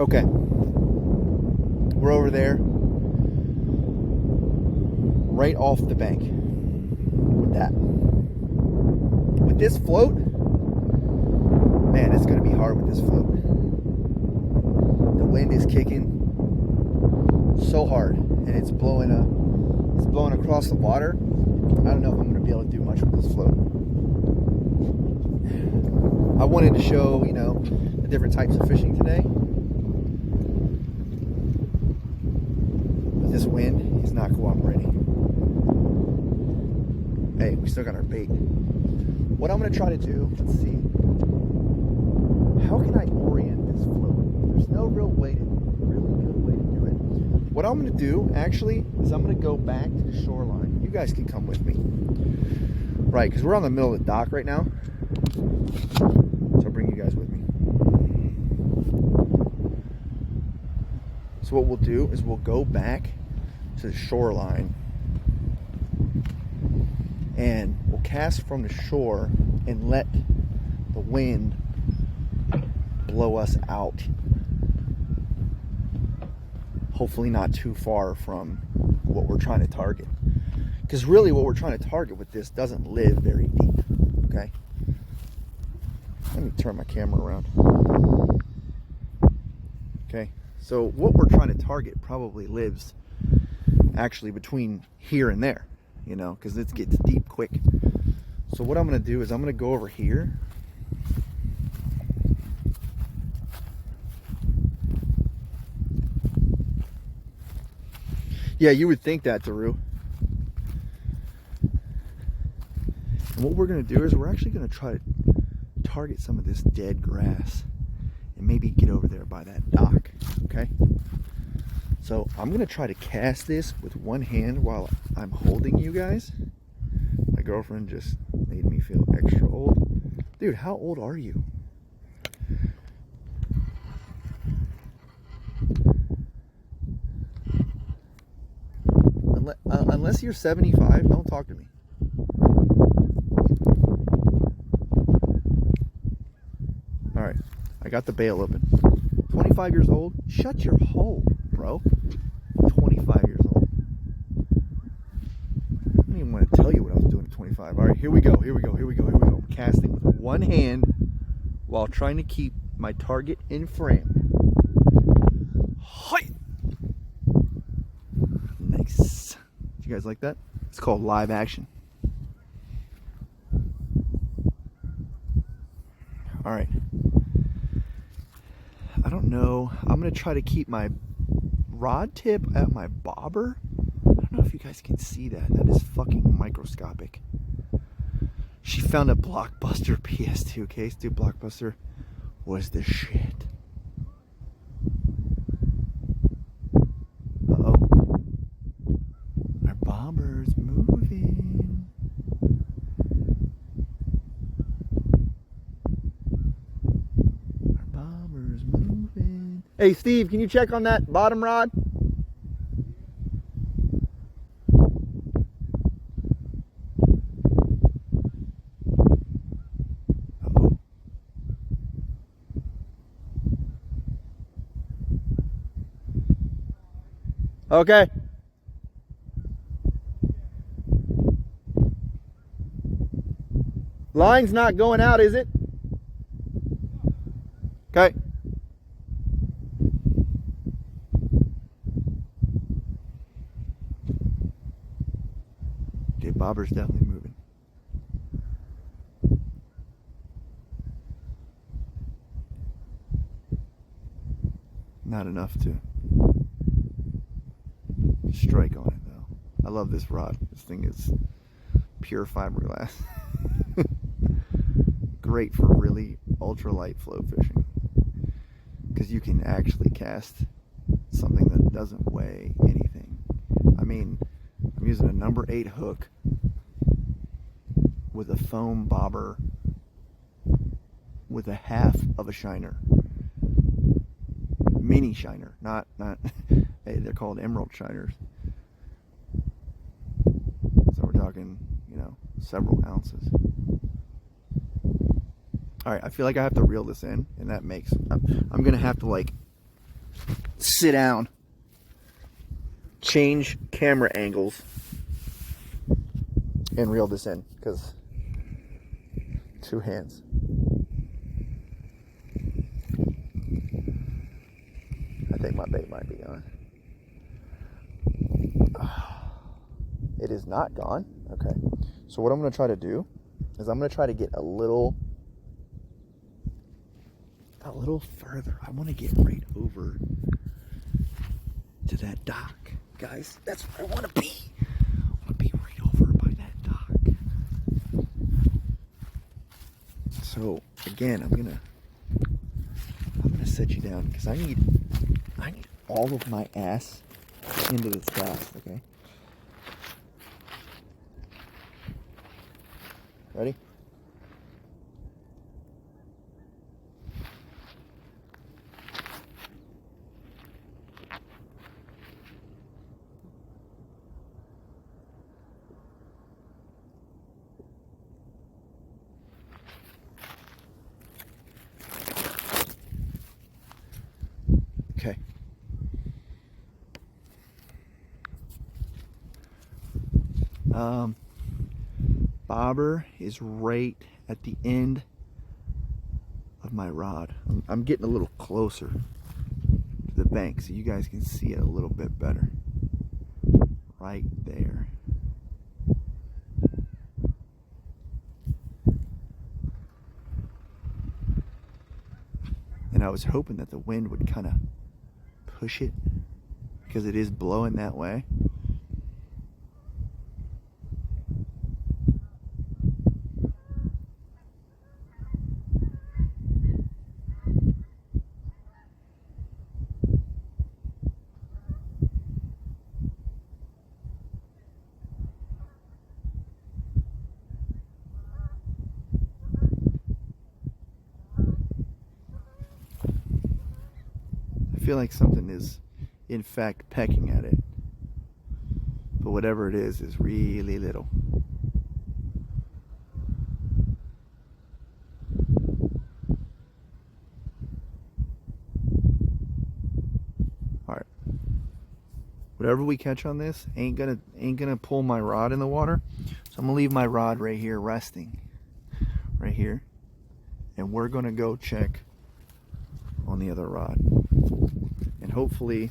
[SPEAKER 1] Okay, we're over there, right off the bank with that. With this float, man, it's gonna be hard with this float. The wind is kicking so hard, and it's blowing across the water. I don't know if I'm gonna be able to do much with this float. I wanted to show, you know, the different types of fishing today. This wind is not cooperating. Hey, we still got our bait. What I'm going to try to do, let's see. How can I orient this float? There's no really good way to do it. What I'm going to do, actually, is I'm going to go back to the shoreline. You guys can come with me. Right, because we're on the middle of the dock right now. So I'll bring you guys with me. So what we'll do is we'll go back to the shoreline, and we'll cast from the shore and let the wind blow us out. Hopefully not too far from what we're trying to target, because really what we're trying to target with this doesn't live very deep. Okay, let me turn my camera around. Okay, so what we're trying to target probably lives actually between here and there, you know, because it gets deep quick. So what I'm going to do is I'm going to go over here. Yeah, you would think that, Daru. And what we're going to do is we're actually going to try to target some of this dead grass and maybe get over there by that dock. Okay, so I'm gonna try to cast this with one hand while I'm holding you guys. My girlfriend just made me feel extra old. Dude, how old are you? Unless you're 75, don't talk to me. All right, I got the bail open. 25 years old? Shut your hole, bro. 25 years old. I don't even want to tell you what I was doing at 25. All right, here we go. I'm casting with one hand while trying to keep my target in frame. Hi! Nice. Did you guys like that? It's called live action. All right. I don't know. I'm going to try to keep my rod tip at my bobber. I don't know know if you guys can see that. That is fucking microscopic. She found a Blockbuster PS2 case. Dude, Blockbuster was the shit. Uh-oh. Our bobber's moving. Our bobber's moving. Hey, Steve, can you check on that bottom rod? Okay. Line's not going out, is it? Okay. Okay, bobber's definitely moving. Not enough to strike on it though. I love this rod. This thing is pure fiberglass. Great for really ultralight float fishing, because you can actually cast something that doesn't weigh anything. I mean, I'm using a number 8 hook with a foam bobber with a half of a shiner. Mini shiner, not hey, they're called emerald shiners. So we're talking, you know, several ounces. All right, I feel like I have to reel this in, and that makes I'm gonna have to like sit down, change camera angles, and reel this in, because 2 hands. I think my bait might be gone. It is not gone. Okay. So what I'm going to try to do is I'm going to try to get a little further. I want to get right over to that dock. Guys, that's where I want to be. I want to be right over by that dock. So again, I'm going to set you down, because I need all of my ass into this cast, okay? Ready? Okay. Bobber is right at the end of my rod. I'm getting a little closer to the bank so you guys can see it a little bit better. Right there. And I was hoping that the wind would kind of push it, because it is blowing that way. I feel like something is in fact pecking at it, but whatever it is really little. All right, whatever we catch on this ain't gonna pull my rod in the water, so I'm gonna leave my rod right here resting right here, and we're gonna go check on the other rod. And hopefully,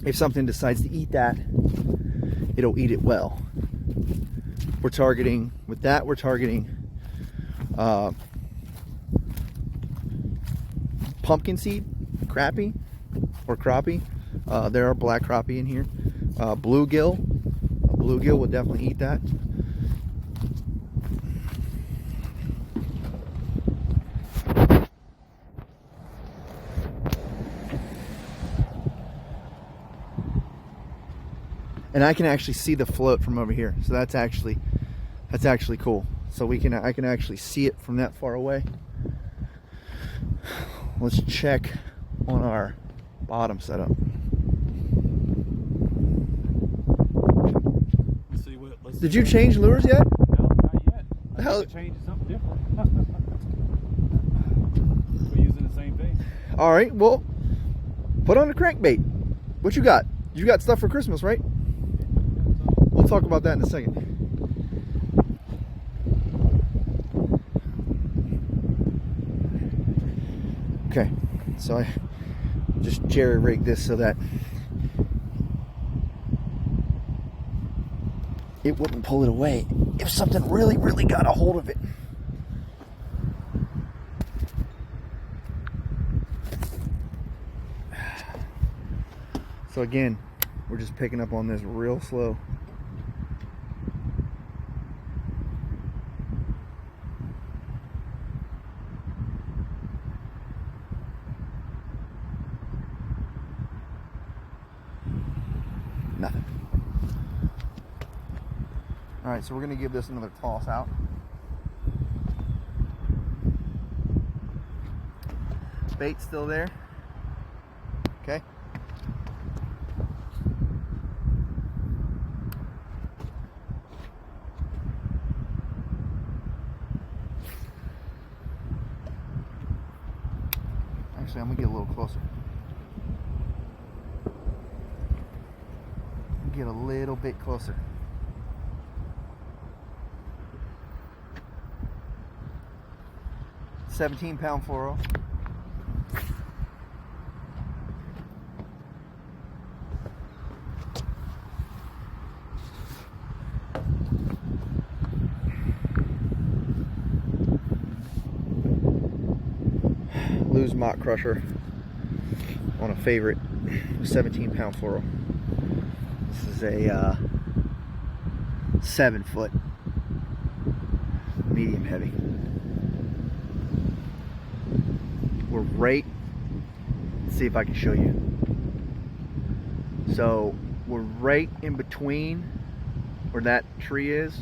[SPEAKER 1] if something decides to eat that, it'll eat it well. We're targeting, with that, we're targeting pumpkin seed, crappie, or crappie. There are black crappie in here. bluegill. A bluegill would definitely eat that. And I can actually see the float from over here, so that's actually cool. So I can actually see it from that far away. Let's check on our bottom setup. Did you change lures yet?
[SPEAKER 2] No, not yet. I
[SPEAKER 1] Hell-
[SPEAKER 2] have to change to something different. We're using the same thing.
[SPEAKER 1] All right, well, put on the crankbait. What you got? You got stuff for Christmas, right? We'll talk about that in a second. Okay, so I just jerry-rigged this so that it wouldn't pull it away if something really, really got a hold of it. So again, we're just picking up on this real slow. Nothing. All right, so we're gonna give this another toss out. Bait's still there. Okay. Actually, I'm gonna get a little closer. Get a little bit closer. £17 fluoro. Lose mock crusher on a favorite 17-pound fluoro. This is a 7-foot medium heavy. We're right, let's see if I can show you. So we're right in between where that tree is,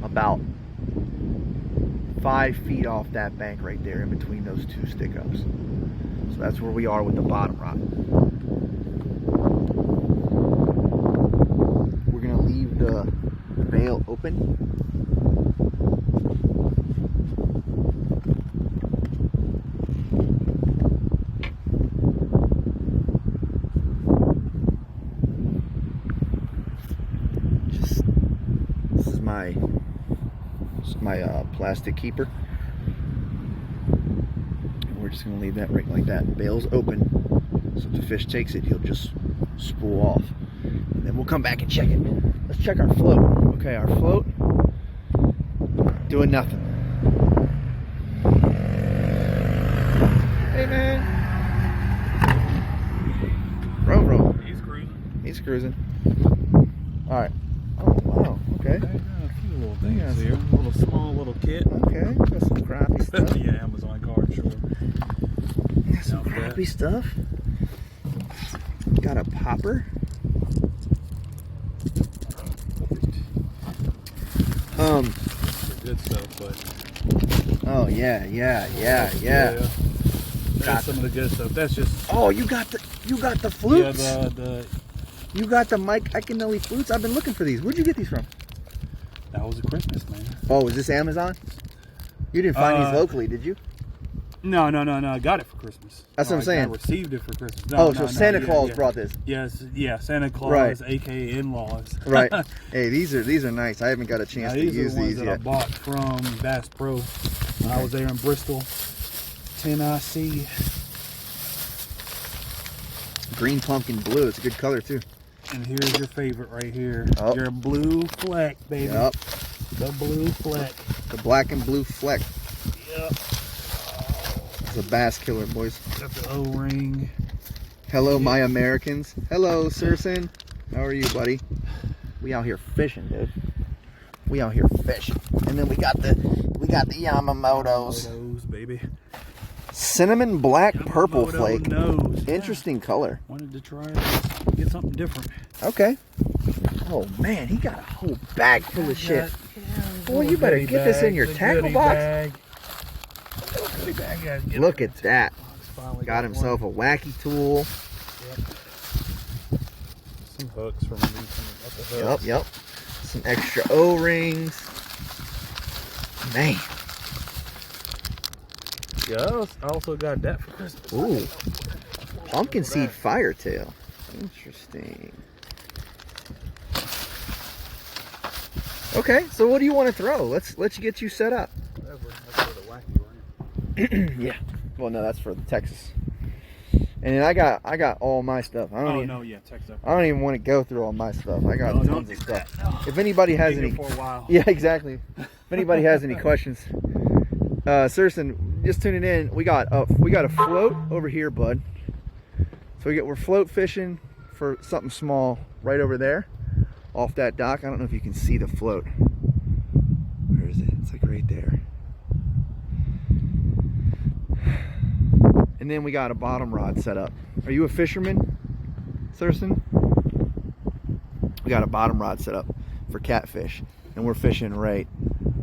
[SPEAKER 1] about 5 feet off that bank right there, in between those two stick ups. So that's where we are with the bottom rod. We're gonna leave the bail open. This is my plastic keeper. And we're just gonna leave that right like that. Bail's open, so if the fish takes it, he'll just spool off. And then we'll come back and check it. Let's check our float. Okay, our float doing nothing. Hey man, row.
[SPEAKER 2] He's cruising.
[SPEAKER 1] He's cruising. All right. Oh wow. Okay.
[SPEAKER 2] I got a few little things
[SPEAKER 1] Yeah,
[SPEAKER 2] here. A little small little kit.
[SPEAKER 1] Okay. Got some crappy stuff.
[SPEAKER 2] Yeah, Amazon card, sure.
[SPEAKER 1] Got some crappy stuff. Got a popper.
[SPEAKER 2] Good stuff, but
[SPEAKER 1] Oh yeah.
[SPEAKER 2] That's some of the good stuff. That's just
[SPEAKER 1] Oh, you got the flutes.
[SPEAKER 2] yeah, the
[SPEAKER 1] You got the Mike Iaconelli flutes. I've been looking for these. Where'd you get these from?
[SPEAKER 2] that was a Christmas, man.
[SPEAKER 1] Oh, is this Amazon? You didn't find these locally, did you?
[SPEAKER 2] No. I got it for Christmas.
[SPEAKER 1] That's what I'm saying.
[SPEAKER 2] I received it for Christmas.
[SPEAKER 1] Oh, so Santa Claus
[SPEAKER 2] yeah.
[SPEAKER 1] brought this.
[SPEAKER 2] Yes, yeah, Santa Claus,
[SPEAKER 1] Right.
[SPEAKER 2] aka in-laws.
[SPEAKER 1] Right. Hey, these are nice. I haven't got a chance to
[SPEAKER 2] These are
[SPEAKER 1] use
[SPEAKER 2] the ones
[SPEAKER 1] these
[SPEAKER 2] that I
[SPEAKER 1] yet.
[SPEAKER 2] bought from Bass Pro when I was there in Bristol. 10IC.
[SPEAKER 1] Green pumpkin blue. It's a good color too.
[SPEAKER 2] And here's your favorite right here.
[SPEAKER 1] Oh.
[SPEAKER 2] Your blue fleck, baby.
[SPEAKER 1] Yep.
[SPEAKER 2] The blue fleck.
[SPEAKER 1] The black and blue fleck.
[SPEAKER 2] Yep.
[SPEAKER 1] It's a bass killer, boys.
[SPEAKER 2] Got the O-ring.
[SPEAKER 1] Hello, my Americans. Hello, Sursen. How are you, buddy? We out here fishing, dude. We out here fishing. And then we got the Yamamotos.
[SPEAKER 2] Yamamotos, baby.
[SPEAKER 1] Cinnamon black purple
[SPEAKER 2] Yamamoto
[SPEAKER 1] flake.
[SPEAKER 2] nose.
[SPEAKER 1] Interesting color.
[SPEAKER 2] Wanted to try to get something different.
[SPEAKER 1] Okay. Oh man, he got a whole bag full of shit.
[SPEAKER 2] Yeah,
[SPEAKER 1] Boy, you better get this in your tackle box.
[SPEAKER 2] Bag.
[SPEAKER 1] Look at that.
[SPEAKER 2] Finally
[SPEAKER 1] Got himself a wacky tool.
[SPEAKER 2] Yep. Some hooks from the hooks.
[SPEAKER 1] Yep. Some extra O-rings. Man.
[SPEAKER 2] Yeah, I also got that for Christmas.
[SPEAKER 1] Ooh. Pumpkin seed firetail. Interesting. Okay, so what do you want to throw? Let's get you set up.
[SPEAKER 2] Whatever. That's for the wacky one.
[SPEAKER 1] Yeah. Well, no, that's for the Texas. And then I got all my stuff. I don't even want to go through all my stuff. I got tons of stuff.
[SPEAKER 2] No.
[SPEAKER 1] If anybody has any,
[SPEAKER 2] for a while.
[SPEAKER 1] yeah, exactly. If anybody has any questions, Serson, just tuning in. We got a float over here, bud. So we're float fishing for something small right over there, off that dock. I don't know if you can see the float. Where is it? It's like right there. And then we got a bottom rod set up. Are you a fisherman, Thurston? We got a bottom rod set up for catfish, and we're fishing right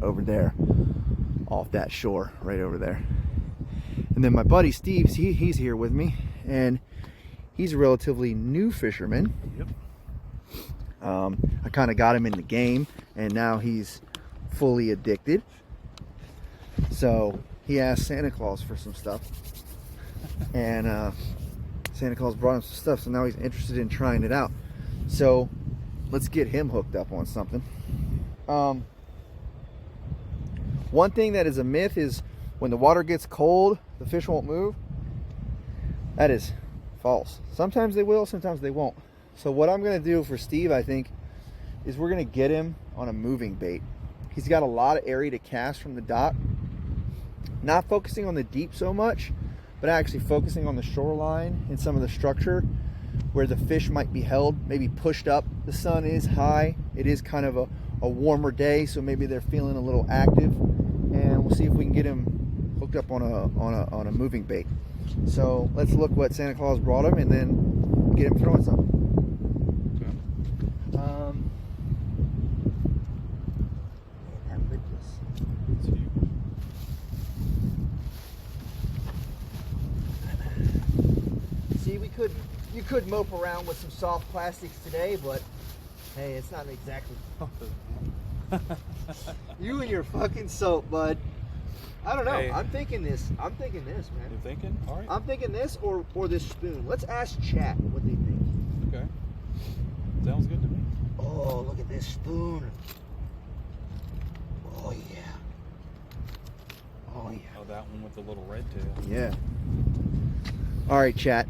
[SPEAKER 1] over there, off that shore, right over there. And then my buddy Steve, he's here with me, and he's a relatively new fisherman.
[SPEAKER 2] Yep.
[SPEAKER 1] I kind of got him in the game, and now he's fully addicted. So he asked Santa Claus for some stuff. And Santa Claus brought him some stuff, so now he's interested in trying it out. So let's get him hooked up on something. One thing that is a myth is when the water gets cold, the fish won't move. That is false. Sometimes they will, sometimes they won't. So what I'm going to do for Steve, I think, is we're going to get him on a moving bait. He's got a lot of area to cast from the dock. Not focusing on the deep so much, but actually focusing on the shoreline and some of the structure where the fish might be held, maybe pushed up. The sun is high. It is kind of a warmer day, so maybe they're feeling a little active. And we'll see if we can get him hooked up on a moving bait. So let's look what Santa Claus brought him and then get him throwing something. See, you could mope around with some soft plastics today, but hey, it's not exactly. You and your fucking soap, bud. I don't know.
[SPEAKER 2] Hey.
[SPEAKER 1] I'm thinking this, man.
[SPEAKER 2] You thinking? All right.
[SPEAKER 1] I'm thinking this or this spoon. Let's ask chat what they think.
[SPEAKER 2] Okay. Sounds good to me.
[SPEAKER 1] Oh, look at this spoon. Oh yeah. Oh yeah.
[SPEAKER 2] Oh, that one with the little red tail.
[SPEAKER 1] Yeah. All right, chat.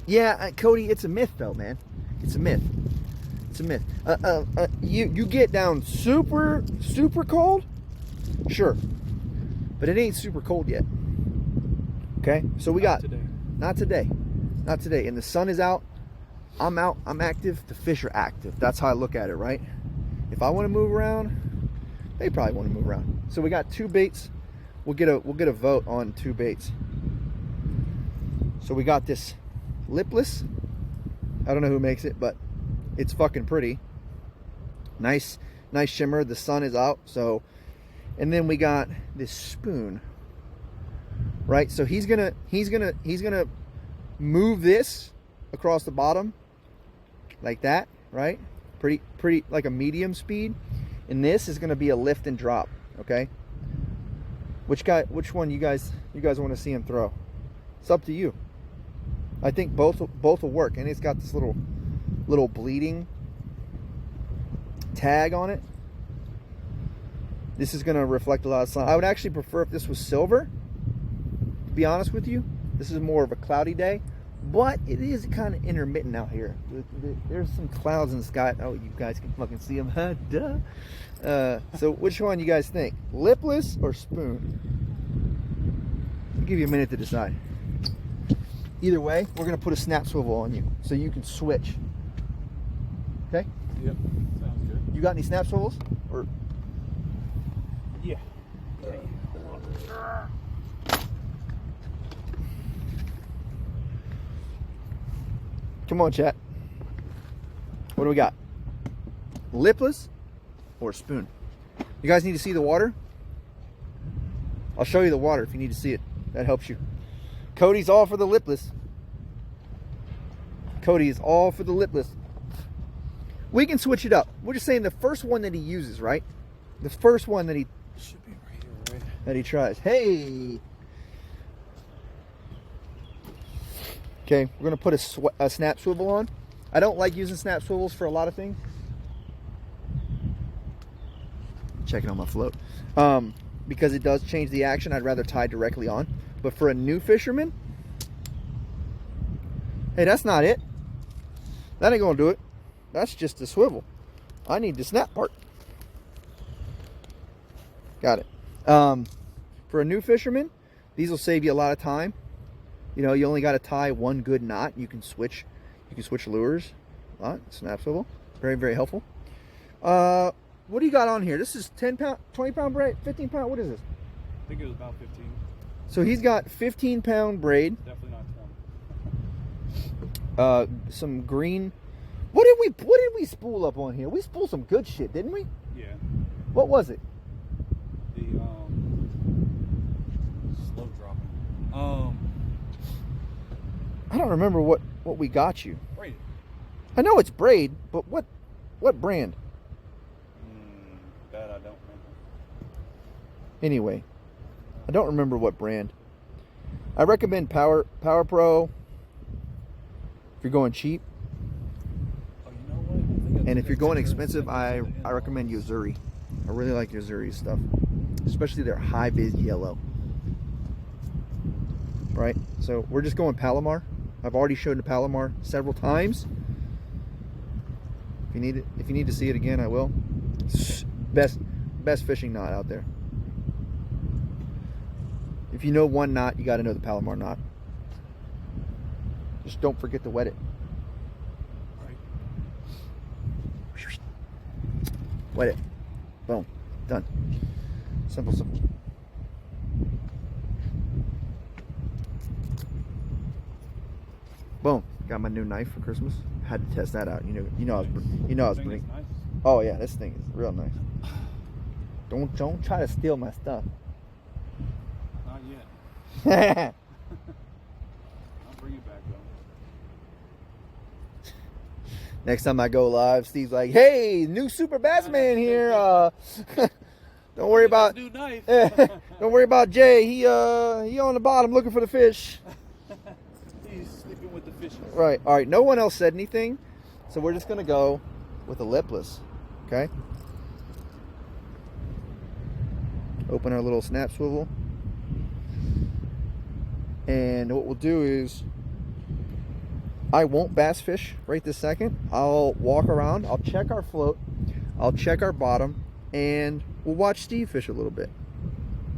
[SPEAKER 1] Yeah, Cody, it's a myth though, man. It's a myth. It's a myth. You get down super cold, sure, but it ain't super cold yet. Okay, so we got not today, and the sun is out. I'm out. I'm active. The fish are active. That's how I look at it, right? If I want to move around, they probably want to move around. So we got two baits. We'll get a vote on two baits. So we got this lipless. I don't know who makes it, but it's fucking pretty. Nice shimmer. The sun is out. So, and then we got this spoon. Right? So he's gonna move this across the bottom like that, right? Pretty like a medium speed. And this is gonna be a lift and drop, okay? Which one you guys want to see him throw? It's up to you. I think both will work, and it's got this little bleeding tag on it. This is going to reflect a lot of sun. I would actually prefer if this was silver, to be honest with you. This is more of a cloudy day, but it is kind of intermittent out here. There's some clouds in the sky. Oh, you guys can fucking see them. Duh. So which one you guys think? Lipless or spoon? I'll give you a minute to decide. Either way, we're gonna put a snap swivel on you so you can switch. Okay?
[SPEAKER 2] Yep. Sounds good.
[SPEAKER 1] You got any snap swivels? Or
[SPEAKER 2] Yeah.
[SPEAKER 1] come on, chat. What do we got? Lipless or spoon? You guys need to see the water? I'll show you the water if you need to see it. That helps you. Cody's all for the lipless. Cody is all for the lipless. We can switch it up. We're just saying the first one that he uses, right? The first one that he
[SPEAKER 2] Should be right here, right?
[SPEAKER 1] that he tries. Hey. Okay, we're gonna put a snap swivel on. I don't like using snap swivels for a lot of things. Checking on my float. Because it does change the action. I'd rather tie directly on. But for a new fisherman, hey, that's not it. That ain't gonna do it. That's just the swivel. I need the snap part. Got it. For a new fisherman, these will save you a lot of time. You know, you only got to tie one good knot. You can switch lures. A lot. Snap swivel. Very, very helpful. What do you got on here? This is 10 pound, 20 pound braid, 15 pound. What is this?
[SPEAKER 2] I think it was about 15.
[SPEAKER 1] So he's got 15-pound braid.
[SPEAKER 2] Definitely not 20.
[SPEAKER 1] Some green. What did we spool up on here? We spooled some good shit, didn't we?
[SPEAKER 2] Yeah.
[SPEAKER 1] What was it?
[SPEAKER 2] The slow dropping.
[SPEAKER 1] I don't remember what we got you.
[SPEAKER 2] Braid.
[SPEAKER 1] I know it's braid, but what brand?
[SPEAKER 2] That I don't remember.
[SPEAKER 1] Anyway, I don't remember what brand. I recommend Power Pro if you're going cheap.
[SPEAKER 2] Oh, you know what? I think I
[SPEAKER 1] And
[SPEAKER 2] did
[SPEAKER 1] if you're
[SPEAKER 2] that
[SPEAKER 1] going
[SPEAKER 2] too.
[SPEAKER 1] expensive, I recommend Yozuri. I really like Yozuri's stuff, especially their high vis yellow. Right? So we're just going Palomar. I've already showed the Palomar several times. If you need to see it again, I will. Best fishing knot out there. If you know one knot, you got to know the Palomar knot. Just don't forget to wet it.
[SPEAKER 2] Right.
[SPEAKER 1] Wet it. Boom. Done. Simple, simple. Boom. Got my new knife for Christmas. Had to test that out. You know I was
[SPEAKER 2] Thing
[SPEAKER 1] bringing.
[SPEAKER 2] is nice.
[SPEAKER 1] Oh yeah, this thing is real nice. Don't try to steal my stuff.
[SPEAKER 2] Not yet. I'll bring it back though.
[SPEAKER 1] Next time I go live, Steve's like, "Hey, new Super Bassman here. Don't worry about
[SPEAKER 2] New knife.
[SPEAKER 1] don't worry about Jay. He on the bottom looking for the fish."
[SPEAKER 2] He's sleeping with the fishes.
[SPEAKER 1] Right. All right. No one else said anything, so we're just gonna go with a lipless. Okay. Open our little snap swivel, and what we'll do is, I won't bass fish right this second. I'll walk around. I'll check our float. I'll check our bottom, and we'll watch Steve fish a little bit.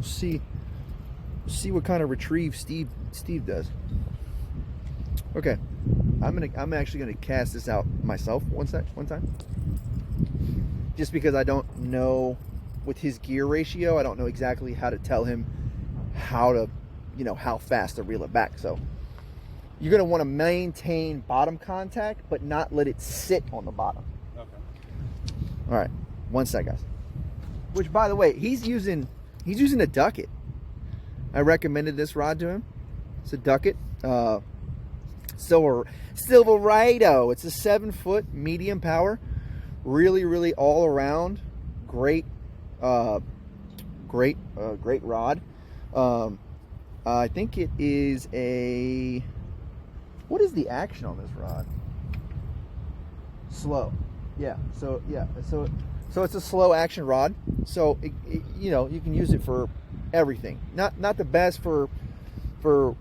[SPEAKER 1] See what kind of retrieve Steve does. Okay, I'm actually gonna cast this out myself one time, just because I don't know with his gear ratio. I don't know exactly how to tell him how to, how fast to reel it back. So you're gonna want to maintain bottom contact, but not let it sit on the bottom.
[SPEAKER 2] Okay.
[SPEAKER 1] All right, one sec, guys. Which, by the way, he's using a Ducket. I recommended this rod to him. It's a Ducket. Silverado. It's a 7-foot medium power. Really, really all around great rod. I think it is what is the action on this rod? Slow. Yeah. So it's a slow action rod. So you can use it for everything. Not the best for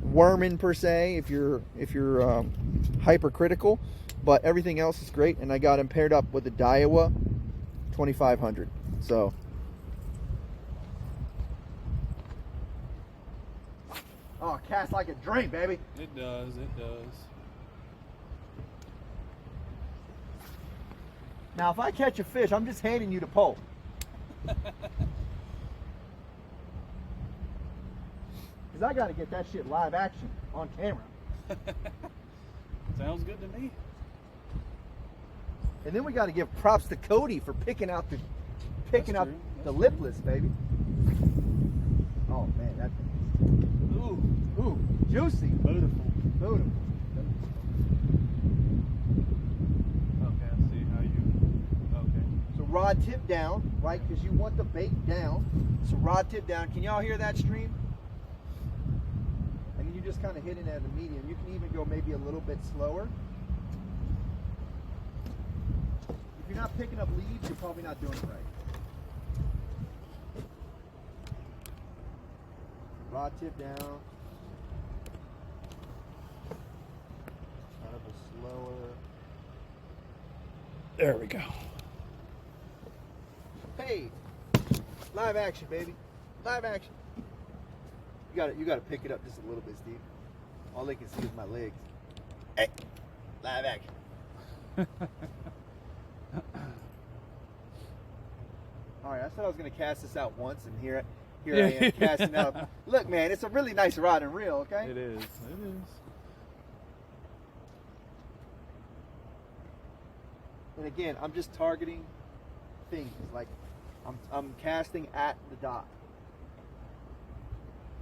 [SPEAKER 1] worming per se if you're hypercritical, but everything else is great. And I got him paired up with the Daiwa 2500. So Oh, cast like a dream, baby.
[SPEAKER 2] It does. It does.
[SPEAKER 1] Now, if I catch a fish, I'm just handing you the pole. Because I got to get that shit live action on camera.
[SPEAKER 2] Sounds good to me.
[SPEAKER 1] And then we got to give props to Cody for picking out the lipless, baby. Oh man, that ooh, juicy,
[SPEAKER 2] Beautiful.
[SPEAKER 1] beautiful.
[SPEAKER 2] Okay, I see how you. Okay.
[SPEAKER 1] So rod tip down, right? Because you want the bait down. So rod tip down. Can y'all hear that stream? And then you just kind of hit it at a medium. You can even go maybe a little bit slower. If you're not picking up leads, you're probably not doing it right. Rod tip down. Kind of a slower.
[SPEAKER 2] There we go.
[SPEAKER 1] Hey, live action, baby, live action. You got to pick it up just a little bit, Steve. All they can see is my legs. Hey, live action. All right, I said I was gonna cast this out once, and here I am casting out. Look, man, it's a really nice rod and reel. Okay.
[SPEAKER 2] It is. It is.
[SPEAKER 1] And again, I'm just targeting things like I'm casting at the dot.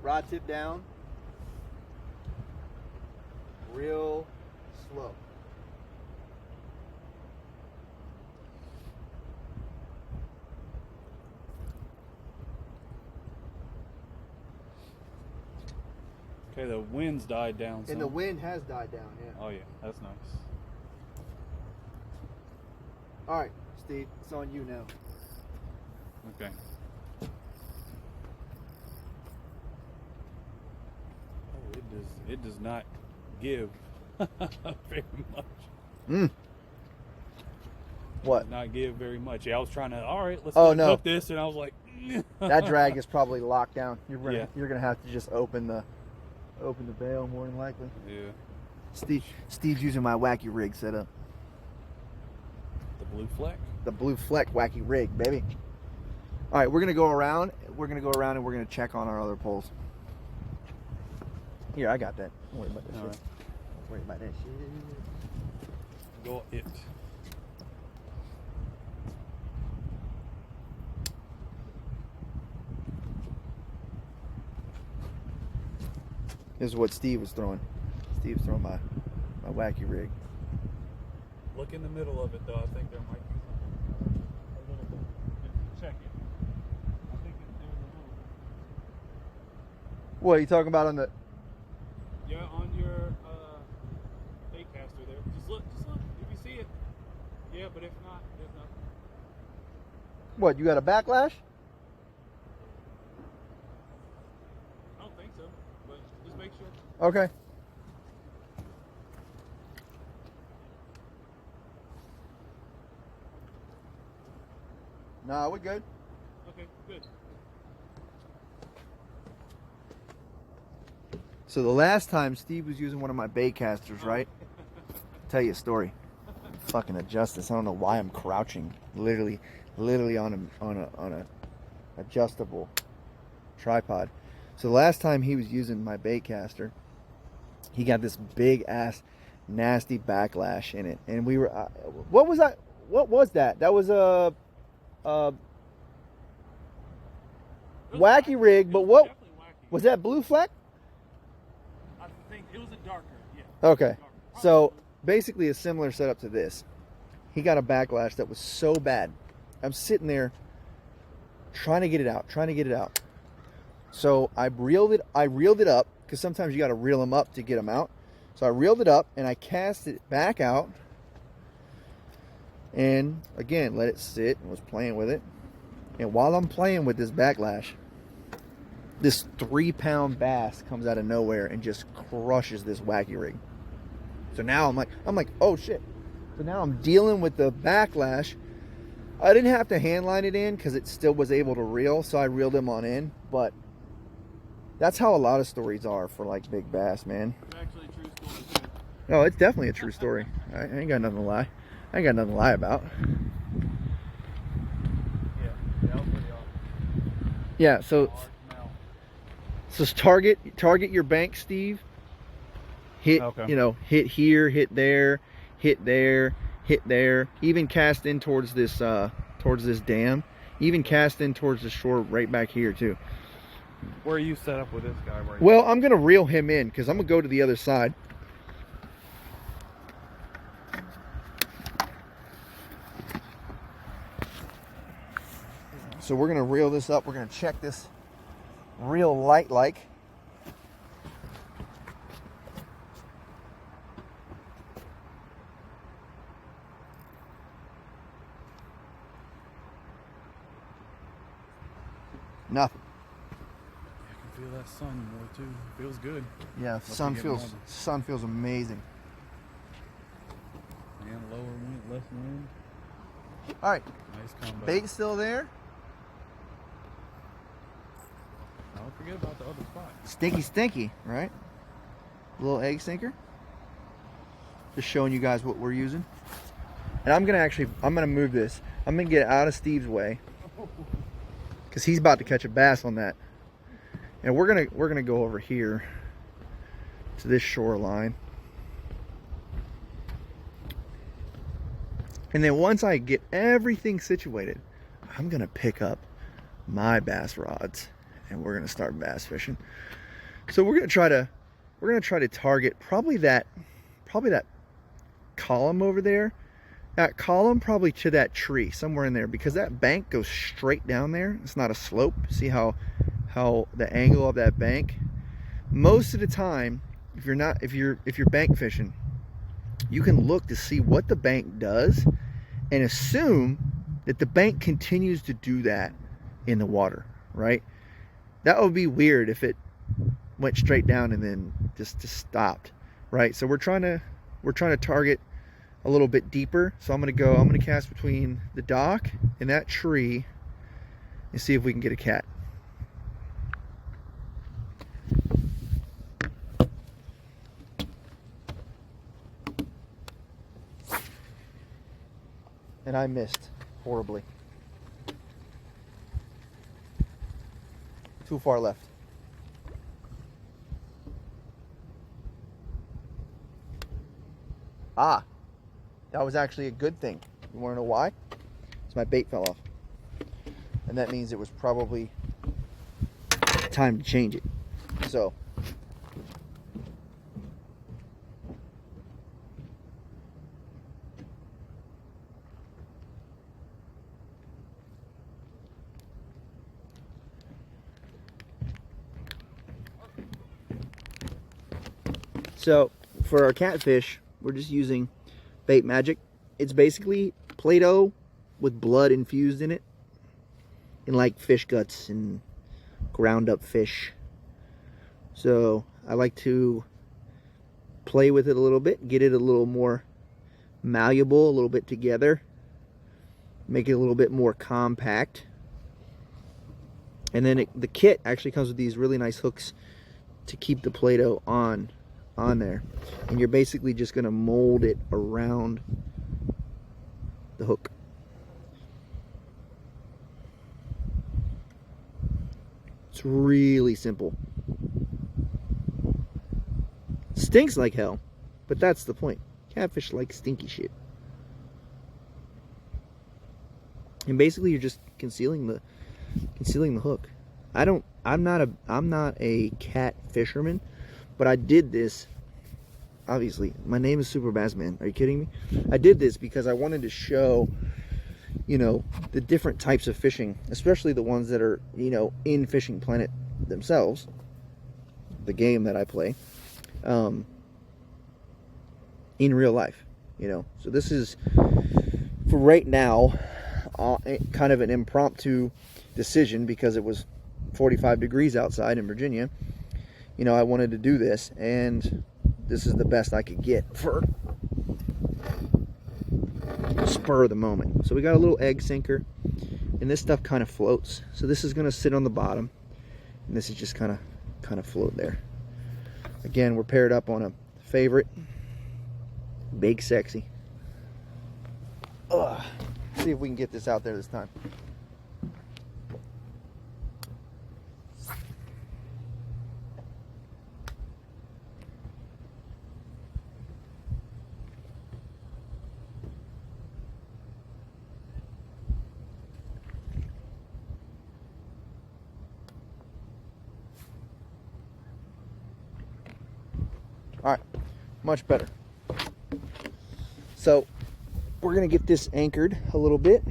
[SPEAKER 1] Rod tip down, real slow.
[SPEAKER 2] Okay, the wind's died down.
[SPEAKER 1] And the wind has died down, yeah.
[SPEAKER 2] Oh yeah, that's nice.
[SPEAKER 1] All right, Steve, it's on you now.
[SPEAKER 2] Okay. Oh, it does not give very much.
[SPEAKER 1] What?
[SPEAKER 2] Not give very much. Yeah, I was trying to. All right, let's hook this, and I was like,
[SPEAKER 1] that drag is probably locked down. You're
[SPEAKER 2] Yeah.
[SPEAKER 1] gonna have to just open the bail more than likely.
[SPEAKER 2] Yeah.
[SPEAKER 1] Steve's using my wacky rig setup.
[SPEAKER 2] The blue fleck.
[SPEAKER 1] The blue fleck wacky rig, baby. All right, we're gonna go around. We're gonna go around and we're gonna check on our other poles. Here, I got that. Don't worry about that shit.
[SPEAKER 2] All right.
[SPEAKER 1] Don't worry about that shit.
[SPEAKER 2] Go it.
[SPEAKER 1] This is what Steve was throwing. Steve's throwing my wacky rig.
[SPEAKER 2] Look in the middle of it, though. I think there might be something. A little bit. Check it. I think there's a little.
[SPEAKER 1] What are you talking about on the?
[SPEAKER 2] Yeah, on your bait caster there. Just look. If you see it. Yeah, but if not, there's nothing.
[SPEAKER 1] What, you got a backlash?
[SPEAKER 2] I don't think so, but just make sure.
[SPEAKER 1] Okay. Nah, we're good.
[SPEAKER 2] Okay, good.
[SPEAKER 1] So the last time Steve was using one of my bait casters, right? Tell you a story. Fucking adjust this. I don't know why I'm crouching. Literally on a adjustable tripod. So the last time he was using my bait caster, he got this big ass nasty backlash in it, and we were. What was that? What was that? That was a wacky rig, but what was that? Blue fleck?
[SPEAKER 2] I think it was a darker. Yeah.
[SPEAKER 1] Okay, so basically a similar setup to this. He got a backlash that was so bad. I'm sitting there trying to get it out. So I reeled it up, because sometimes you got to reel them up to get them out. So I reeled it up and I cast it back out, and again let it sit, and was playing with it. And while I'm playing with this backlash, this 3-pound bass comes out of nowhere and just crushes this wacky rig. So now I'm like, oh shit. So now I'm dealing with the backlash. I didn't have to hand line it in because it still was able to reel, so I reeled him on in. But That's how a lot of stories are for like big bass, man.
[SPEAKER 2] It's actually a true story too.
[SPEAKER 1] No, it's definitely a true story. I ain't got nothing to lie. I ain't got nothing to lie about.
[SPEAKER 2] Yeah, that was pretty awesome.
[SPEAKER 1] Yeah, so
[SPEAKER 2] Hard smell.
[SPEAKER 1] so target your bank, Steve. Hit,
[SPEAKER 2] Okay.
[SPEAKER 1] you know, hit here, hit there, hit there, hit there. Even cast in towards this dam. Even cast in towards the shore right back here too.
[SPEAKER 2] Where are you set up with this guy right
[SPEAKER 1] Well, I'm gonna reel him in because I'm gonna go to the other side. So we're gonna reel this up. We're gonna check this real light like. Nothing.
[SPEAKER 2] I can feel that sun more too. Feels good.
[SPEAKER 1] Yeah,
[SPEAKER 2] Must
[SPEAKER 1] sun
[SPEAKER 2] be getting
[SPEAKER 1] feels amazing.
[SPEAKER 2] And lower wind, less wind.
[SPEAKER 1] All right,
[SPEAKER 2] Nice combo.
[SPEAKER 1] bait still there.
[SPEAKER 2] Don't forget about the other spot.
[SPEAKER 1] Stinky, right? Little egg sinker. Just showing you guys what we're using. And I'm gonna move this. I'm gonna get out of Steve's way because he's about to catch a bass on that. And we're gonna go over here to this shoreline. And then once I get everything situated, I'm gonna pick up my bass rods and we're gonna start bass fishing. So we're gonna try to target probably that column over there. That column probably to that tree somewhere in there because that bank goes straight down there. It's not a slope. See how the angle of that bank. Most of the time, if you're bank fishing, you can look to see what the bank does and assume that the bank continues to do that in the water, right? That would be weird if it went straight down and then just stopped, right? So we're trying to target a little bit deeper. So I'm gonna cast between the dock and that tree and see if we can get a cat. And I missed horribly. Too far left. Ah, that was actually a good thing. You want to know why? It's my bait fell off. And that means it was probably time to change it. So, for our catfish, we're just using Bait Magic. It's basically Play-Doh with blood infused in it, and like fish guts and ground up fish. So I like to play with it a little bit, get it a little more malleable, a little bit together, make it a little bit more compact. And then the kit actually comes with these really nice hooks to keep the Play-Doh on there, and you're basically just going to mold it around the hook. It's really simple. Stinks like hell, but that's the point. Catfish like stinky shit. And basically you're just concealing the hook. I'm not a cat fisherman, but I did this. Obviously, my name is Super Bass Man. Are you kidding me? I did this because I wanted to show, you know, the different types of fishing, especially the ones that are, you know, in Fishing Planet themselves, the game that I play, in real life, you know. So this is, for right now, kind of an impromptu decision because it was 45 degrees outside in Virginia. You know, I wanted to do this, and this is the best I could get for spur of the moment. So we got a little egg sinker, and this stuff kind of floats. So this is going to sit on the bottom, and this is just kind of kind of float there. Again, we're paired up on a favorite. Big Sexy. Ugh. See if we can get this out there this time. All right, much better. So we're gonna get this anchored a little bit.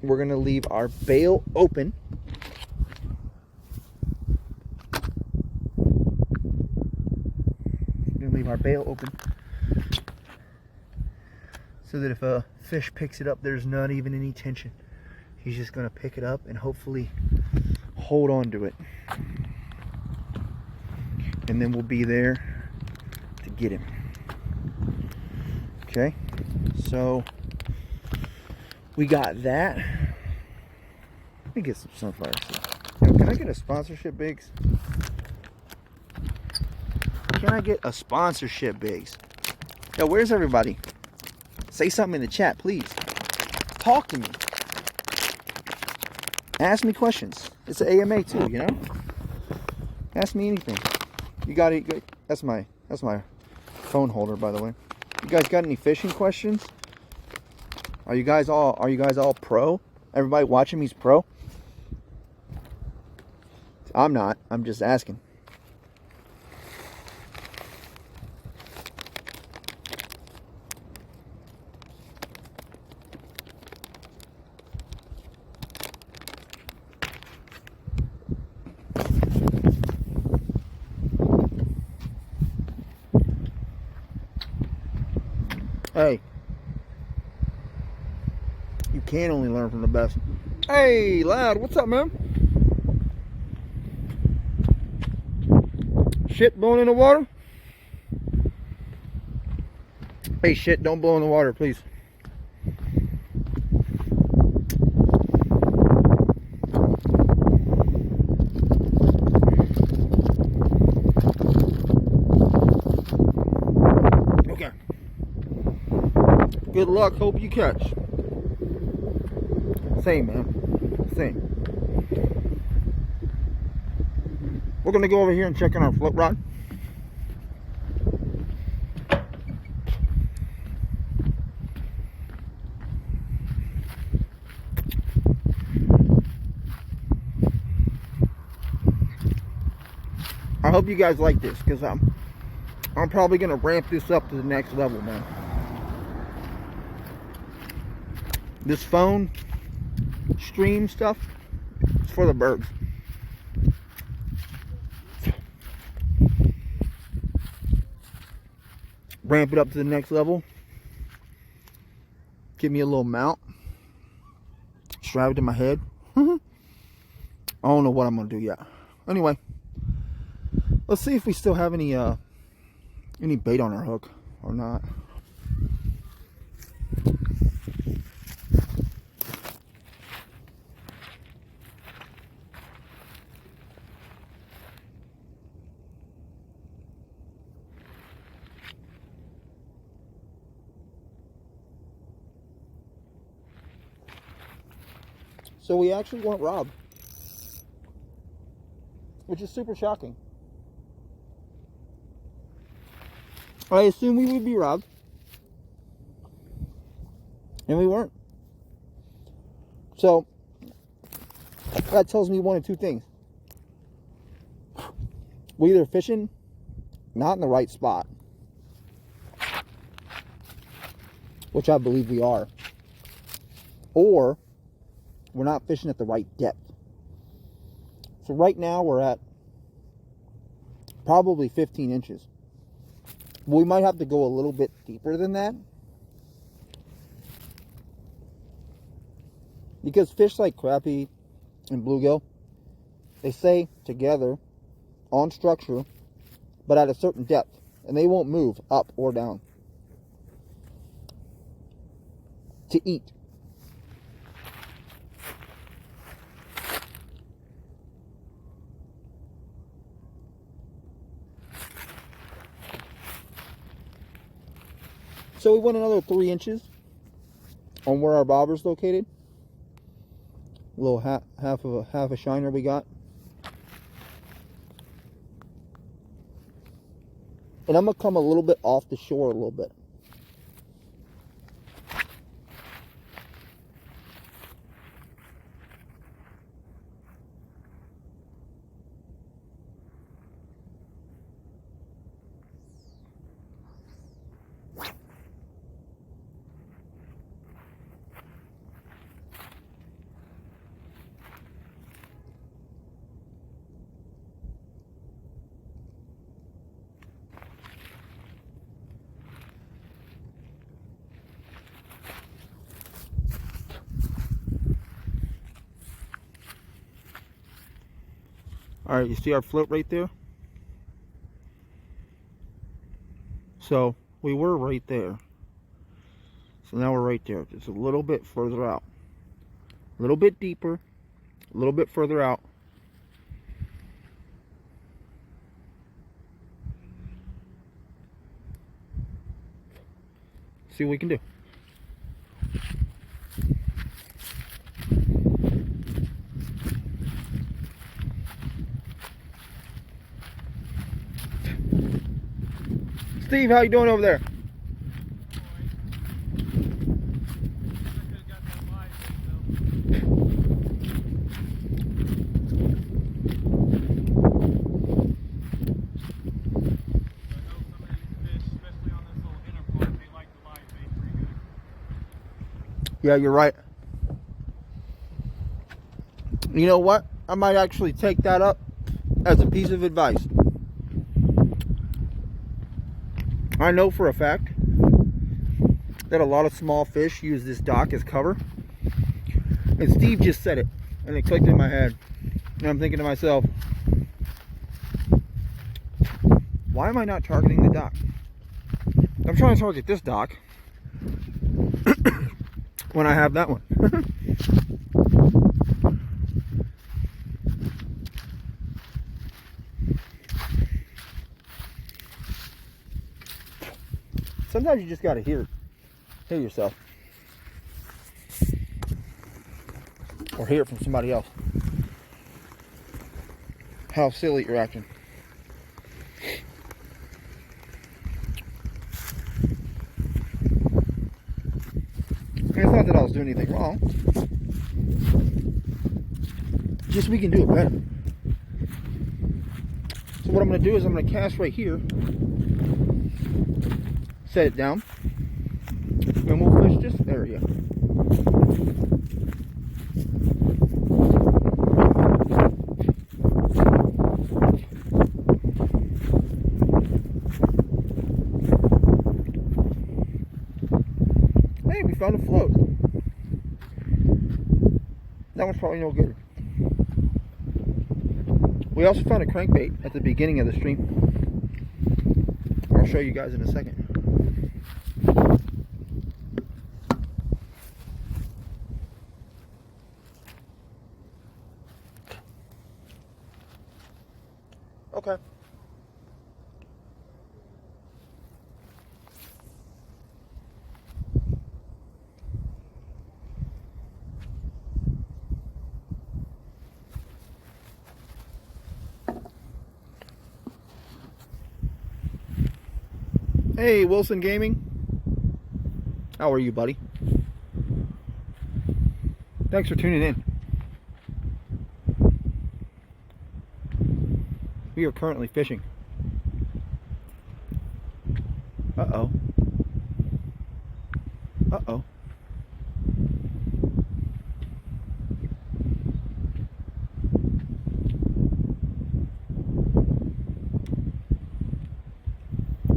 [SPEAKER 1] We're gonna leave our bail open. We're gonna leave our bail open so that if a fish picks it up, there's not even any tension. He's just gonna pick it up and hopefully hold on to it. And then we'll be there to get him. Okay, so we got that. Let me get some sunflower seeds. Yo, can I get a sponsorship, Biggs? Can I get a sponsorship, Biggs? Yo, where's everybody? Say something in the chat, please. Talk to me. Ask me questions. It's an AMA too, you know? Ask me anything. You got it? That's my phone holder, by the way. You guys got any fishing questions? Are you guys all pro? Everybody watching me's pro? I'm not. I'm just asking. Hey, you can only learn from the best. Hey, Loud, what's up, man? Shit blowing in the water? Hey, shit, don't blow in the water, please. Okay. Good luck, hope you catch. Same, man. Same. We're gonna go over here and check on our float rod. I hope you guys like this, because I'm probably gonna ramp this up to the next level, man. This phone stream stuff, it's for the birds. Ramp it up to the next level. Give me a little mount. Strap it to my head. I don't know what I'm gonna do yet. Anyway, let's see if we still have any bait on our hook or not. So we actually weren't robbed, which is super shocking. I assume we would be robbed, and we weren't. So that tells me one of two things. We're either fishing not in the right spot, which I believe we are, or we're not fishing at the right depth. So right now we're at probably 15 inches. We might have to go a little bit deeper than that, because fish like crappie and bluegill, they stay together on structure but at a certain depth, and they won't move up or down to eat. So we went another 3 inches on where our bobber's located. A little half a shiner we got. And I'm gonna come a little bit off the shore a little bit. All right, you see our float right there? So we were right there. So now we're right there, just a little bit further out. A little bit deeper, a little bit further out. See what we can do. Steve, how you doing over there? Yeah, you're right. You know what? I might actually take that up as a piece of advice. I know for a fact that a lot of small fish use this dock as cover. And Steve just said it, and it clicked in my head. And I'm thinking to myself, why am I not targeting the dock? I'm trying to target this dock when I have that one. Sometimes you just gotta hear yourself, or hear it from somebody else. How silly you're acting. And it's not that I was doing anything wrong. Just we can do it better. So what I'm going to do is I'm going to cast right here, set it down, and we'll fish this area. Hey, we found a float. That one's probably no good. We also found a crankbait at the beginning of the stream. I'll show you guys in a second. Okay. Hey, Wilson Gaming. How are you, buddy? Thanks for tuning in. We are currently fishing. Uh-oh. Uh-oh.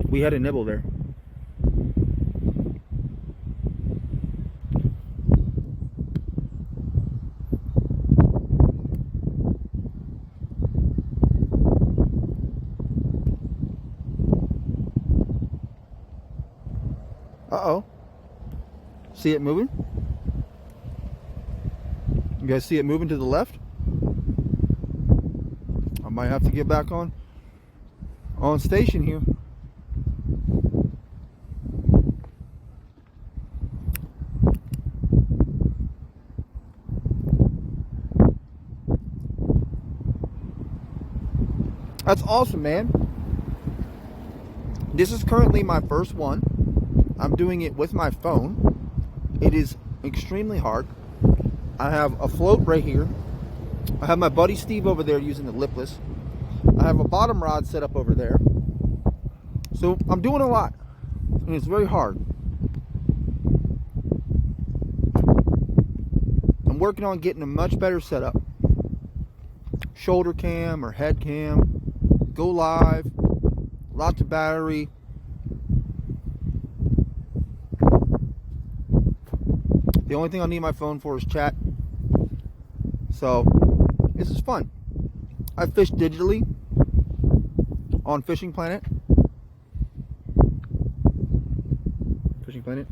[SPEAKER 1] We had a nibble there. Uh-oh. See it moving? You guys see it moving to the left? I might have to get back on station here. That's awesome, man. This is currently my first one. I'm doing it with my phone. It is extremely hard. I have a float right here. I have my buddy Steve over there using the lipless. I have a bottom rod set up over there. So I'm doing a lot, and it's very hard. I'm working on getting a much better setup. Shoulder cam or head cam, go live, lots of battery. The only thing I need my phone for is chat. So this is fun. I fish digitally on Fishing Planet. Fishing Planet.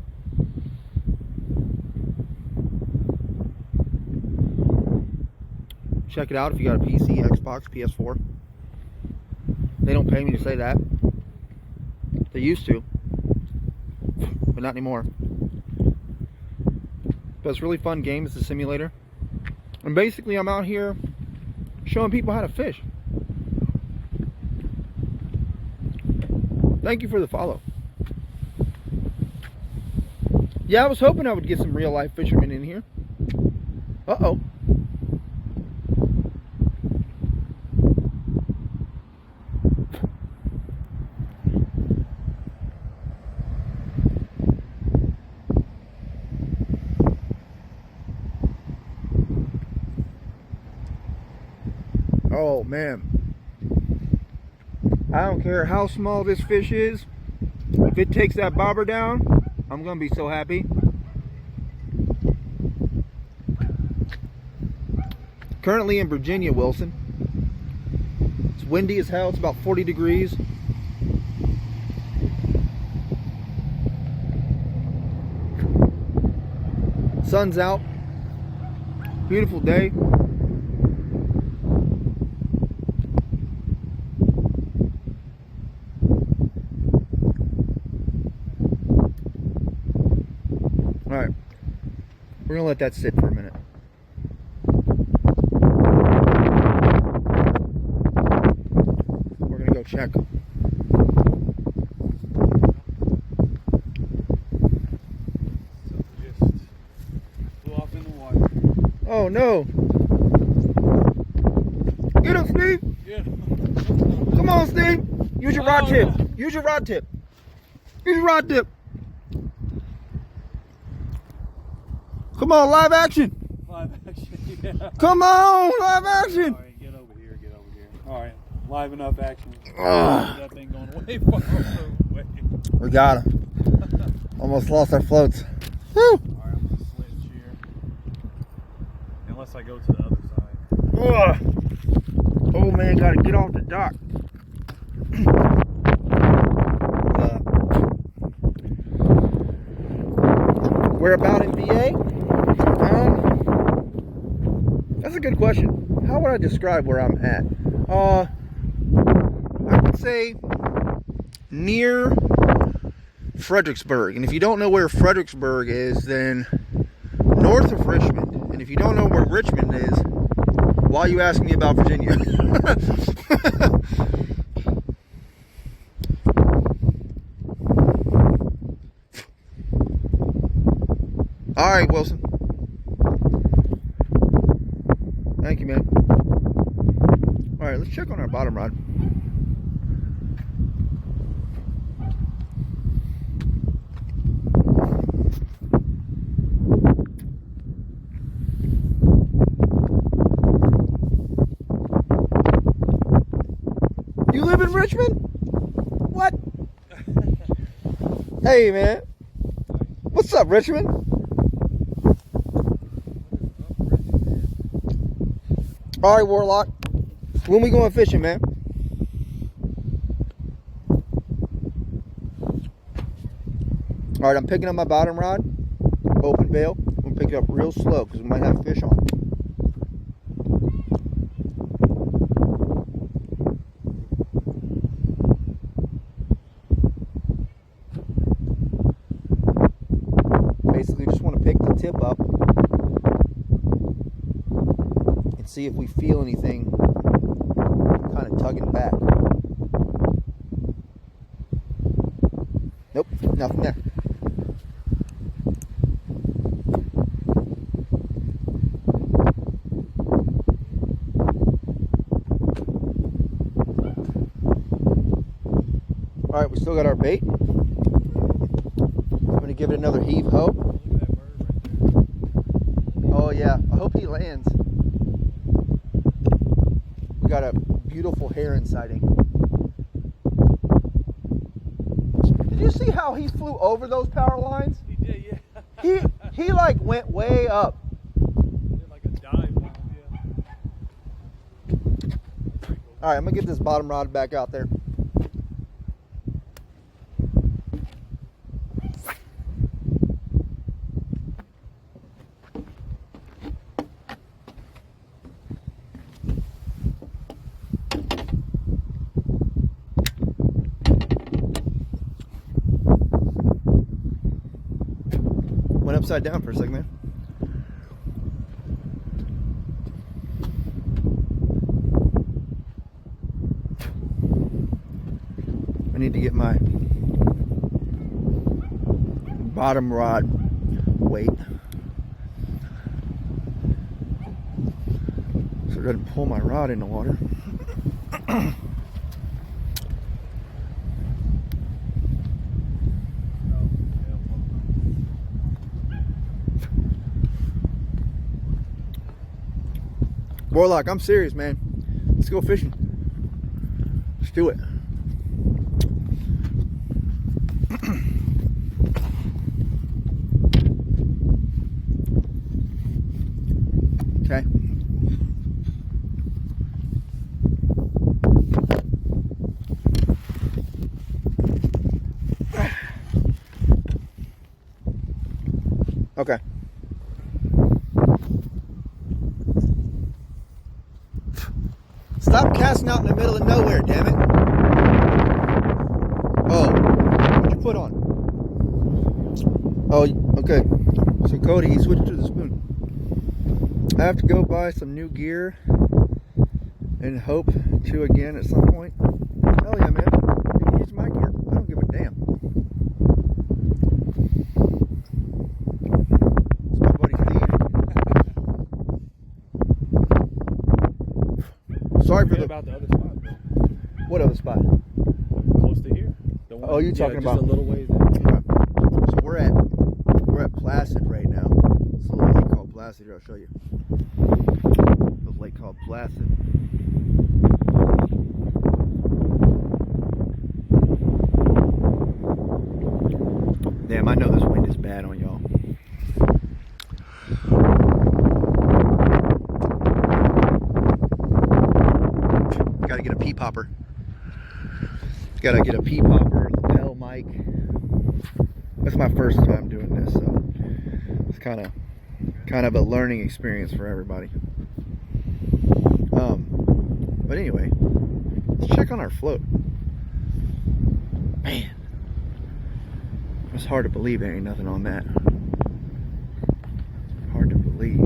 [SPEAKER 1] Check it out if you got a PC, Xbox, PS4. They don't pay me to say that. They used to, but not anymore. But it's a really fun game. It's a simulator. And basically I'm out here showing people how to fish. Thank you for the follow. Yeah, I was hoping I would get some real life fishermen in here. Uh-oh. Oh man, I don't care how small this fish is. If it takes that bobber down, I'm gonna be so happy. Currently in Virginia, Wilson. It's windy as hell. It's about 40 degrees. Sun's out. Beautiful day. Alright, we're going to let that sit for a minute. We're going to go check.
[SPEAKER 2] Just flew off in the water.
[SPEAKER 1] Oh no! Get him, Steve!
[SPEAKER 2] Yeah.
[SPEAKER 1] Come on, Steve! Use your rod tip!
[SPEAKER 2] No.
[SPEAKER 1] Use your rod tip! Use your rod tip! Come on, live action!
[SPEAKER 2] Live action, yeah.
[SPEAKER 1] Come on, live action!
[SPEAKER 2] All right, get over here, get over here. All right, live enough action.
[SPEAKER 1] Ugh.
[SPEAKER 2] That thing going way far away.
[SPEAKER 1] We got him. Almost lost our floats. Woo!
[SPEAKER 2] All right, I'm gonna switch here. Unless I go to the other side.
[SPEAKER 1] Ugh. Oh man, gotta get off the dock. We're about in VA. That's a good question. How would I describe where I'm at? I would say near Fredericksburg. And if you don't know where Fredericksburg is, then north of Richmond. And if you don't know where Richmond is, why are you asking me about Virginia? All right, Wilson. Thank you, man. All right, let's check on our bottom rod. You live in Richmond? What? Hey, man. What's up, Richmond? All right, Warlock. When we going fishing, man? All right, I'm picking up my bottom rod. Open bail. I'm gonna pick it up real slow because we might have fish on. Basically, just want to pick the tip up and see if we feel anything kind of tugging back. Nope, nothing there. All right, we still got our bait. I'm gonna give it another heave ho.
[SPEAKER 2] Look at that bird right there.
[SPEAKER 1] Oh yeah, I hope he lands. We got a beautiful heron sighting. Did you see how he flew over those power lines?
[SPEAKER 2] He did, yeah.
[SPEAKER 1] He like went way up.
[SPEAKER 2] Did like a dive on him, yeah.
[SPEAKER 1] All right, I'm gonna get this bottom rod back out there. Went upside down for a second, man. I need to get my bottom rod weight so it doesn't pull my rod in the water. Warlock, I'm serious, man. Let's go fishing. Let's do it. Okay. Okay. Stop casting out in the middle of nowhere, damn it. Oh, what'd you put on? Oh, okay. So Cody, he switched to the spoon. I have to go buy some new gear and hope to again at some point. Hell yeah, man. You can use my gear. I don't give a damn. It's my buddy Steve. Sorry for
[SPEAKER 2] Forget about the other spot, though.
[SPEAKER 1] What other spot?
[SPEAKER 2] Close to here. The one,
[SPEAKER 1] Oh, you talking
[SPEAKER 2] just
[SPEAKER 1] about
[SPEAKER 2] a little ways in.
[SPEAKER 1] Okay. So we're at Placid right now. It's a little lake called Placid. Here, I'll show you. A lake called Placid. Damn, I know this wind is bad on y'all. Gotta get a pea popper. Gotta get a pea popper, lapel mic. That's my first time doing this, so it's kind of a learning experience for everybody. But anyway, let's check on our float. Man, it's hard to believe there ain't nothing on that. Hard to believe.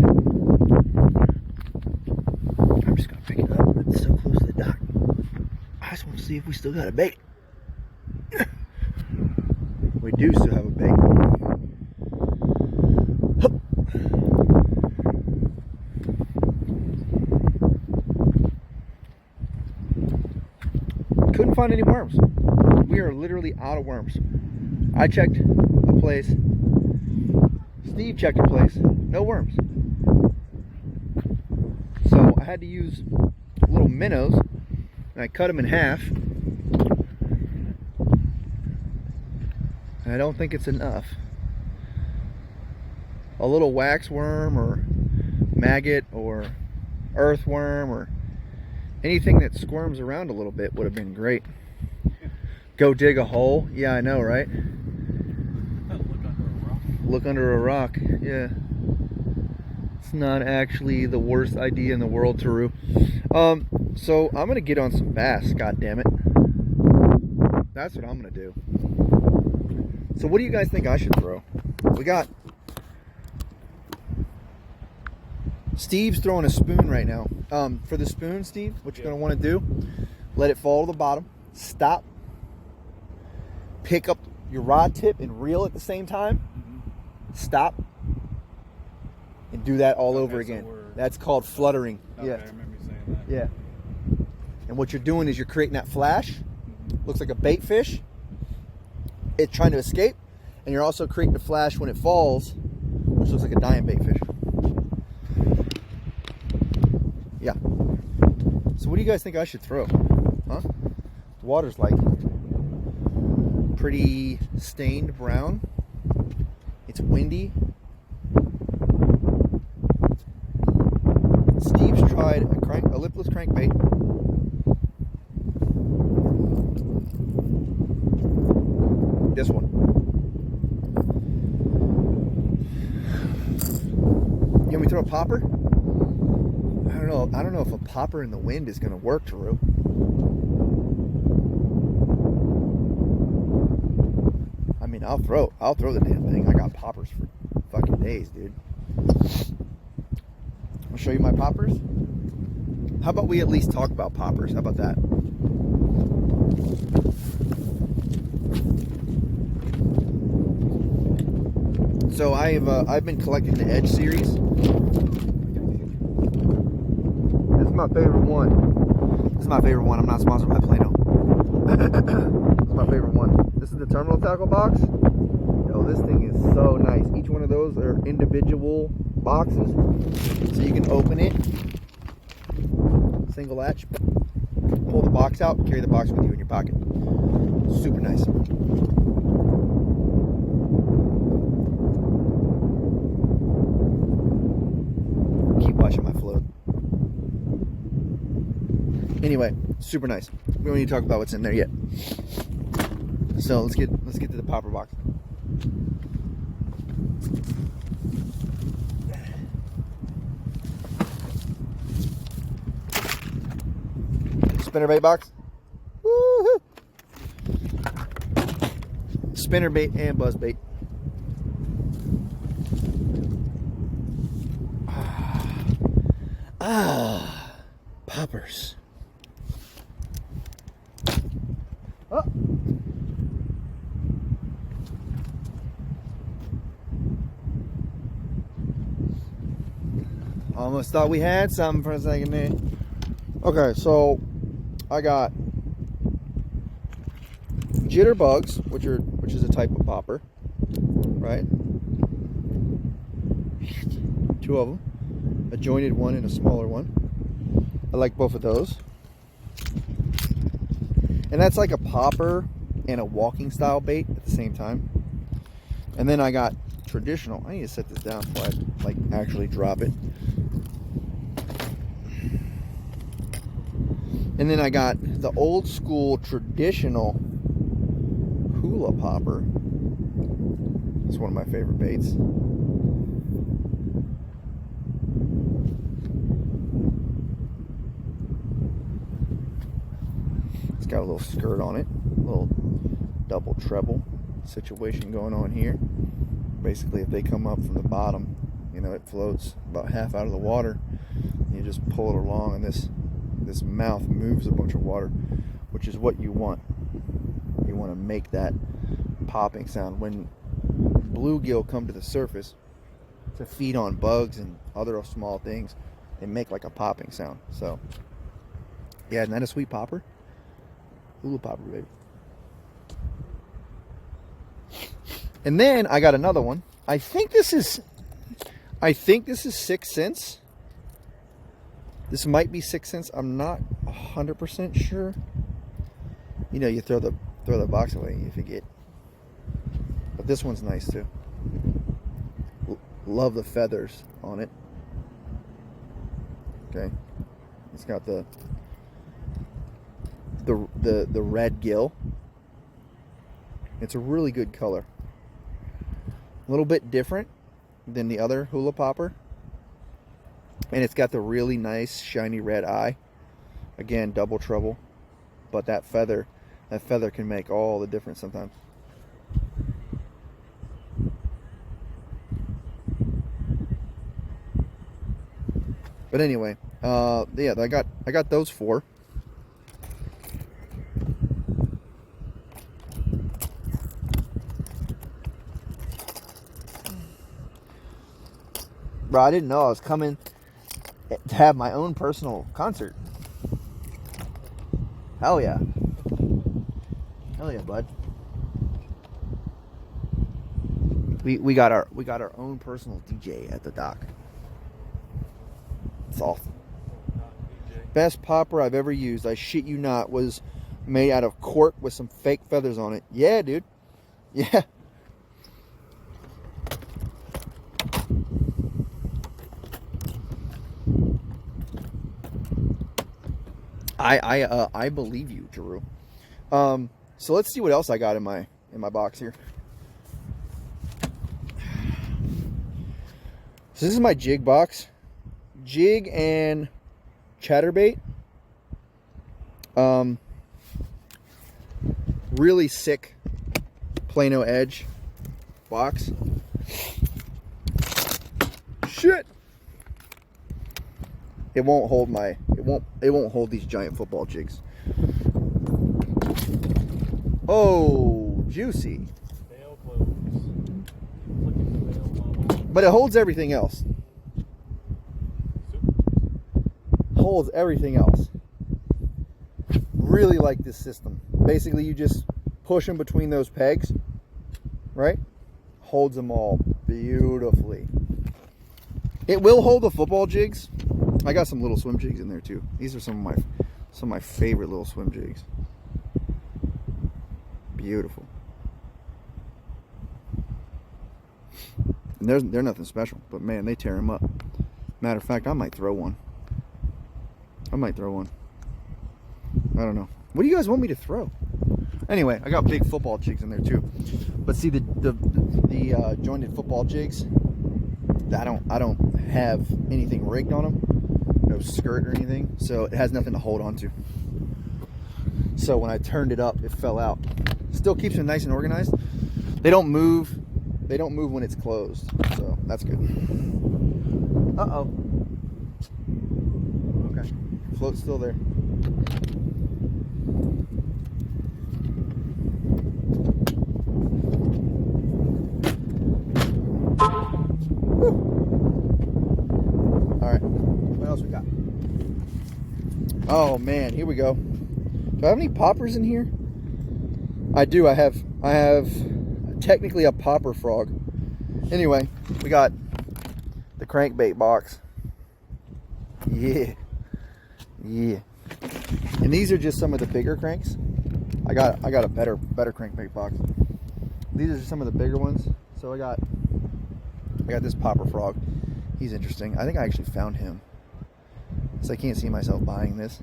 [SPEAKER 1] I'm just gonna pick it up. It's so close to the dock. I just want to see if we still got a bait. We do still have a bait. Hup. Couldn't find any worms. We are literally out of worms. I checked a place. Steve checked a place. No worms. So I had to use little minnows, and I cut them in half. I don't think it's enough. A little wax worm or maggot or earthworm or anything that squirms around a little bit would have been great. Go dig a hole. Yeah, I know, right? Look under a rock. Yeah. It's not actually the worst idea in the world, Taru. So I'm gonna get on some bass, god damn it. That's what I'm gonna do. So what do you guys think I should throw? We got Steve's throwing a spoon right now. For the spoon, Steve, what you're going to want to do, let it fall to the bottom. Stop. Pick up your rod tip and reel at the same time. Stop. And do that all over again. That's called fluttering.
[SPEAKER 2] Okay,
[SPEAKER 1] Yeah.
[SPEAKER 2] I remember you saying that.
[SPEAKER 1] Yeah. And what you're doing is you're creating that flash. Looks like a bait fish. It's trying to escape. And you're also creating a flash when it falls, which looks like a dying bait fish. Yeah. So what do you guys think I should throw? Huh? The water's like pretty stained brown. It's windy. Steve's tried a lipless crankbait. This one. You want me to throw a popper? I don't know if a popper in the wind is gonna work, Taru. I mean, I'll throw the damn thing. I got poppers for fucking days, dude. I'll show you my poppers. How about we at least talk about poppers? How about that? So I've been collecting the Edge series. This is my favorite one. This is my favorite one. I'm not sponsored by Plano. This is my favorite one. This is the terminal tackle box. Yo, this thing is so nice. Each one of those are individual boxes, so you can open it, single latch, pull the box out, carry the box with you in your pocket. Super nice. Keep watching my float. Anyway, super nice. We don't need to talk about what's in there yet. So let's get to the popper box. Spinnerbait box. Woo-hoo. Spinnerbait and buzzbait. Poppers. Oh. Almost thought we had something for a second there. Okay, so I got jitterbugs, which is a type of popper, right? Two of them, a jointed one and a smaller one. I like both of those. And that's like a popper and a walking style bait at the same time. And then I got traditional. I need to set this down before I like actually drop it. And then I got the old school traditional hula popper. It's one of my favorite baits. It's got a little skirt on it, a little double treble situation going on here. Basically, if they come up from the bottom, you know, it floats about half out of the water. You just pull it along, and this mouth moves a bunch of water, which is what you want. You want to make that popping sound. When bluegill come to the surface to feed on bugs and other small things, they make like a popping sound. So, yeah, isn't that a sweet popper? Hula popper, baby. And then I got another one. I think this is 6 cents. This might be 6 cents. I'm not 100% sure. You know, you throw the box away and you forget. But this one's nice too. Love the feathers on it. Okay, it's got the red gill. It's a really good color. A little bit different than the other hula popper. And it's got the really nice shiny red eye. Again, double trouble. But that feather can make all the difference sometimes. But anyway, yeah, I got those 4. Bro, I didn't know I was coming to have my own personal concert. Hell yeah. Hell yeah, bud. We got our own personal DJ at the dock. It's awesome. Best popper I've ever used, I shit you not, was made out of cork with some fake feathers on it. Yeah, dude. Yeah. I believe you, Drew. So let's see what else I got in my box here. So this is my jig box. Jig and chatterbait. Really sick Plano Edge box. Shit. It won't hold it won't hold these giant football jigs. Oh, juicy. But it holds everything else. Holds everything else. Really like this system. Basically, you just push them between those pegs, right? Holds them all beautifully. It will hold the football jigs. I got some little swim jigs in there too. These are some of my favorite little swim jigs. Beautiful. And they're nothing special, but man, they tear them up. Matter of fact, I might throw one. I don't know. What do you guys want me to throw? Anyway, I got big football jigs in there too. But see the jointed football jigs, I don't have anything rigged on them, no skirt or anything, so it has nothing to hold on to. So when I turned it up, it fell out. Still keeps them nice and organized. They don't move. They don't move when it's closed, so that's good. Uh-oh. Okay, float's still there. Alright, what else we got? Oh man, here we go. Do I have any poppers in here? I do, I have technically a popper frog. Anyway, we got the crankbait box. Yeah. And these are just some of the bigger cranks. I got a better crankbait box. These are some of the bigger ones. So I got this popper frog. He's interesting. I think I actually found him. So I can't see myself buying this.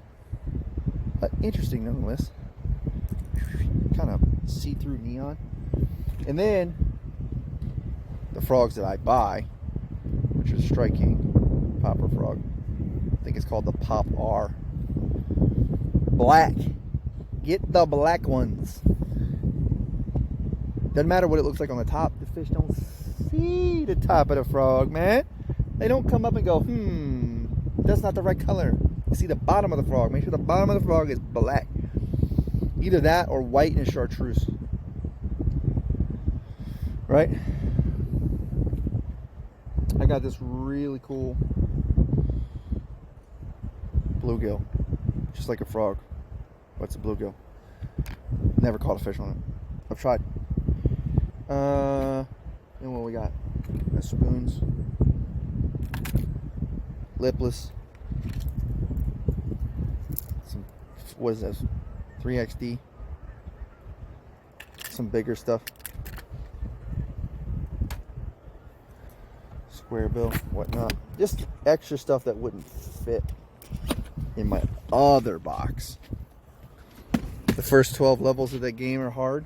[SPEAKER 1] But interesting nonetheless. Kind of see-through neon. And then the frogs that I buy, which is striking popper frog. I think it's called the Pop R. Black. Get the black ones. Doesn't matter what it looks like on the top. The fish don't see the top of the frog, man. They don't come up and go, that's not the right color. You see the bottom of the frog. Make sure the bottom of the frog is black. Either that or white and chartreuse. Right? I got this really cool bluegill. Just like a frog. What's a bluegill? Never caught a fish on it. I've tried. And what we got? Got spoons. Lipless. Some, what is this? 3XD. Some bigger stuff. Square bill, whatnot. Just extra stuff that wouldn't fit in my other box. The first 12 levels of that game are hard.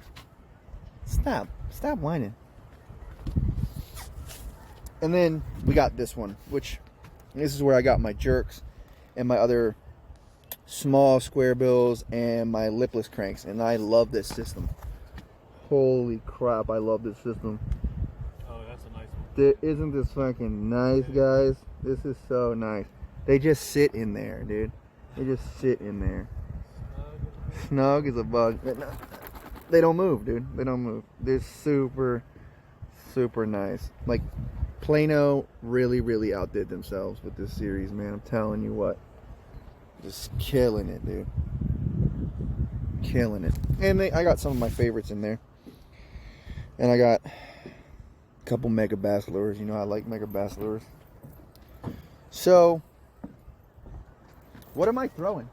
[SPEAKER 1] Stop whining. And then we got this one, which this is where I got my jerks and my other small square bills and my lipless cranks, and I love this system. Holy crap, I love this system.
[SPEAKER 2] Oh, that's a nice one.
[SPEAKER 1] Isn't this fucking nice, guys? This is so nice. They just sit in there, dude. They just sit in there. Snug as a bug. They don't move, dude. They don't move. They're super, super nice. Like, Plano really outdid themselves with this series, man. I'm telling you what. Just killing it, dude. Killing it. And I got some of my favorites in there. And I got a couple mega bass lures. You know I like mega bass lures. So, what am I throwing?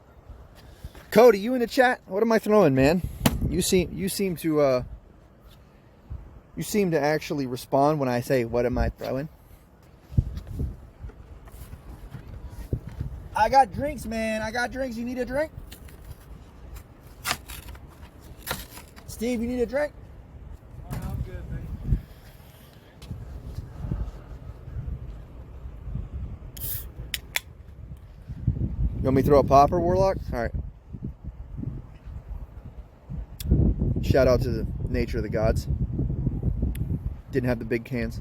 [SPEAKER 1] Cody, you in the chat? What am I throwing, man? You seem to actually respond when I say, what am I throwing? I got drinks, man. I got drinks. You need a drink? Steve, you need a drink?
[SPEAKER 2] Oh, I'm good, thank
[SPEAKER 1] You want me to throw a popper, Warlock? All right. Shout out to the nature of the gods. Didn't have the big cans.